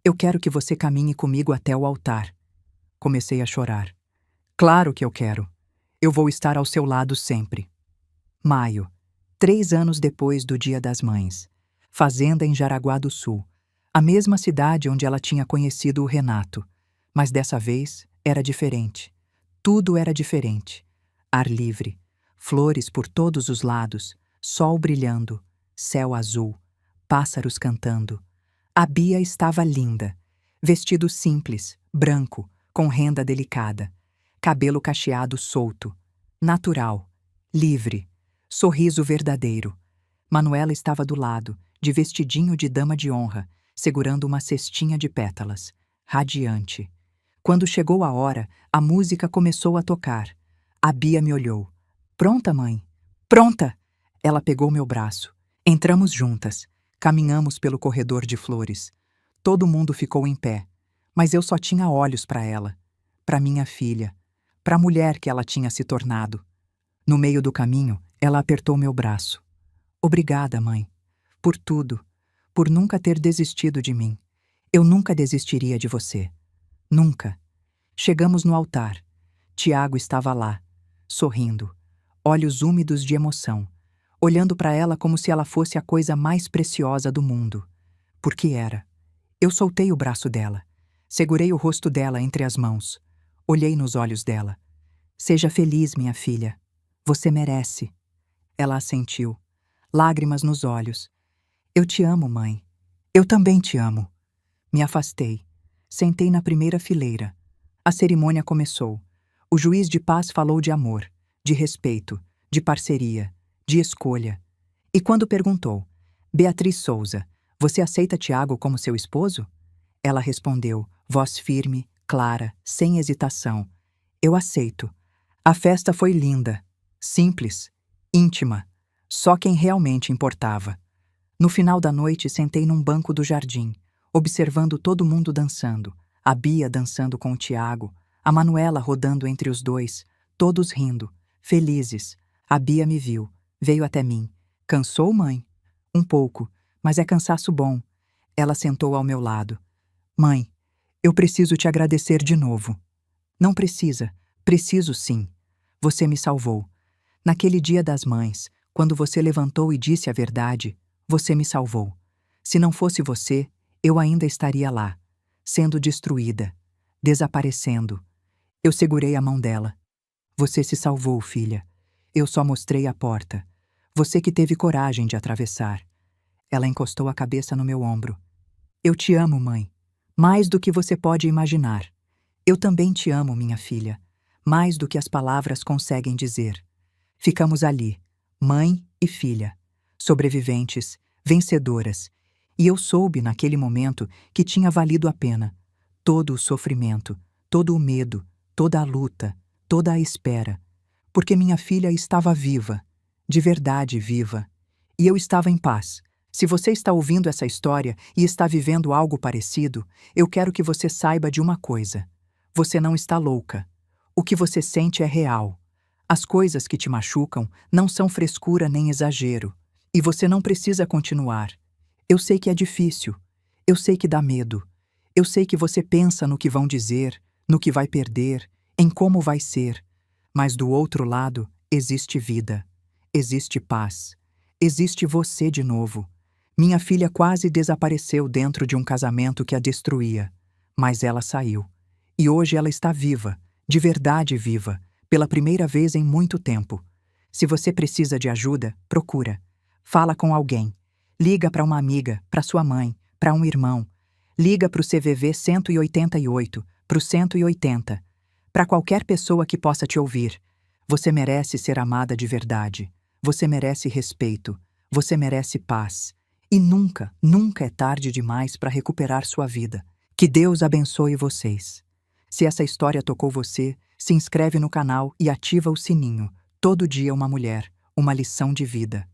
Eu quero que você caminhe comigo até o altar. Comecei a chorar. Claro que eu quero. Eu vou estar ao seu lado sempre. Maio. 3 anos depois do Dia das Mães. Fazenda em Jaraguá do Sul. A mesma cidade onde ela tinha conhecido o Renato. Mas dessa vez era diferente. Tudo era diferente. Ar livre. Flores por todos os lados. Sol brilhando. Céu azul. Pássaros cantando. A Bia estava linda. Vestido simples, branco, com renda delicada. Cabelo cacheado solto. Natural. Livre. Sorriso verdadeiro. Manuela estava do lado, de vestidinho de dama de honra, segurando uma cestinha de pétalas. Radiante. Quando chegou a hora, a música começou a tocar. A Bia me olhou. Pronta, mãe? Pronta! Ela pegou meu braço. Entramos juntas. Caminhamos pelo corredor de flores. Todo mundo ficou em pé, mas eu só tinha olhos para ela, para minha filha, para a mulher que ela tinha se tornado. No meio do caminho, ela apertou meu braço. Obrigada, mãe, por tudo, por nunca ter desistido de mim. Eu nunca desistiria de você. Nunca. Chegamos no altar. Tiago estava lá, sorrindo, olhos úmidos de emoção, olhando para ela como se ela fosse a coisa mais preciosa do mundo. Porque era. Eu soltei o braço dela, segurei o rosto dela entre as mãos, olhei nos olhos dela. Seja feliz, minha filha. Você merece. Ela assentiu, lágrimas nos olhos. Eu te amo, mãe. Eu também te amo. Me afastei. Sentei na primeira fileira. A cerimônia começou. O juiz de paz falou de amor, de respeito, de parceria, de escolha. E quando perguntou, Beatriz Souza, você aceita Tiago como seu esposo? Ela respondeu, voz firme, clara, sem hesitação. Eu aceito. A festa foi linda, simples, íntima, só quem realmente importava. No final da noite, sentei num banco do jardim, observando todo mundo dançando, a Bia dançando com o Tiago, a Manuela rodando entre os dois, todos rindo, felizes. A Bia me viu, veio até mim. Cansou, mãe? Um pouco, mas é cansaço bom. Ela sentou ao meu lado. Mãe, eu preciso te agradecer de novo. Não precisa, preciso sim. Você me salvou. Naquele dia das mães, quando você levantou e disse a verdade, você me salvou. Se não fosse você, eu ainda estaria lá, sendo destruída, desaparecendo. Eu segurei a mão dela. Você se salvou, filha. Eu só mostrei a porta. Você que teve coragem de atravessar. Ela encostou a cabeça no meu ombro. Eu te amo, mãe. Mais do que você pode imaginar. Eu também te amo, minha filha. Mais do que as palavras conseguem dizer. Ficamos ali, mãe e filha, sobreviventes, vencedoras. E eu soube, naquele momento, que tinha valido a pena. Todo o sofrimento, todo o medo, toda a luta, toda a espera. Porque minha filha estava viva, de verdade viva. E eu estava em paz. Se você está ouvindo essa história e está vivendo algo parecido, eu quero que você saiba de uma coisa. Você não está louca. O que você sente é real. As coisas que te machucam não são frescura nem exagero. E você não precisa continuar. Eu sei que é difícil. Eu sei que dá medo. Eu sei que você pensa no que vão dizer, no que vai perder, em como vai ser. Mas do outro lado, existe vida. Existe paz. Existe você de novo. Minha filha quase desapareceu dentro de um casamento que a destruía. Mas ela saiu. E hoje ela está viva, de verdade viva, pela primeira vez em muito tempo. Se você precisa de ajuda, procura. Fala com alguém. Liga para uma amiga, para sua mãe, para um irmão. Liga para o CVV 188, para o 180. Para qualquer pessoa que possa te ouvir. Você merece ser amada de verdade. Você merece respeito. Você merece paz. E nunca, nunca é tarde demais para recuperar sua vida. Que Deus abençoe vocês. Se essa história tocou você, se inscreve no canal e ativa o sininho. Todo dia uma mulher, uma lição de vida.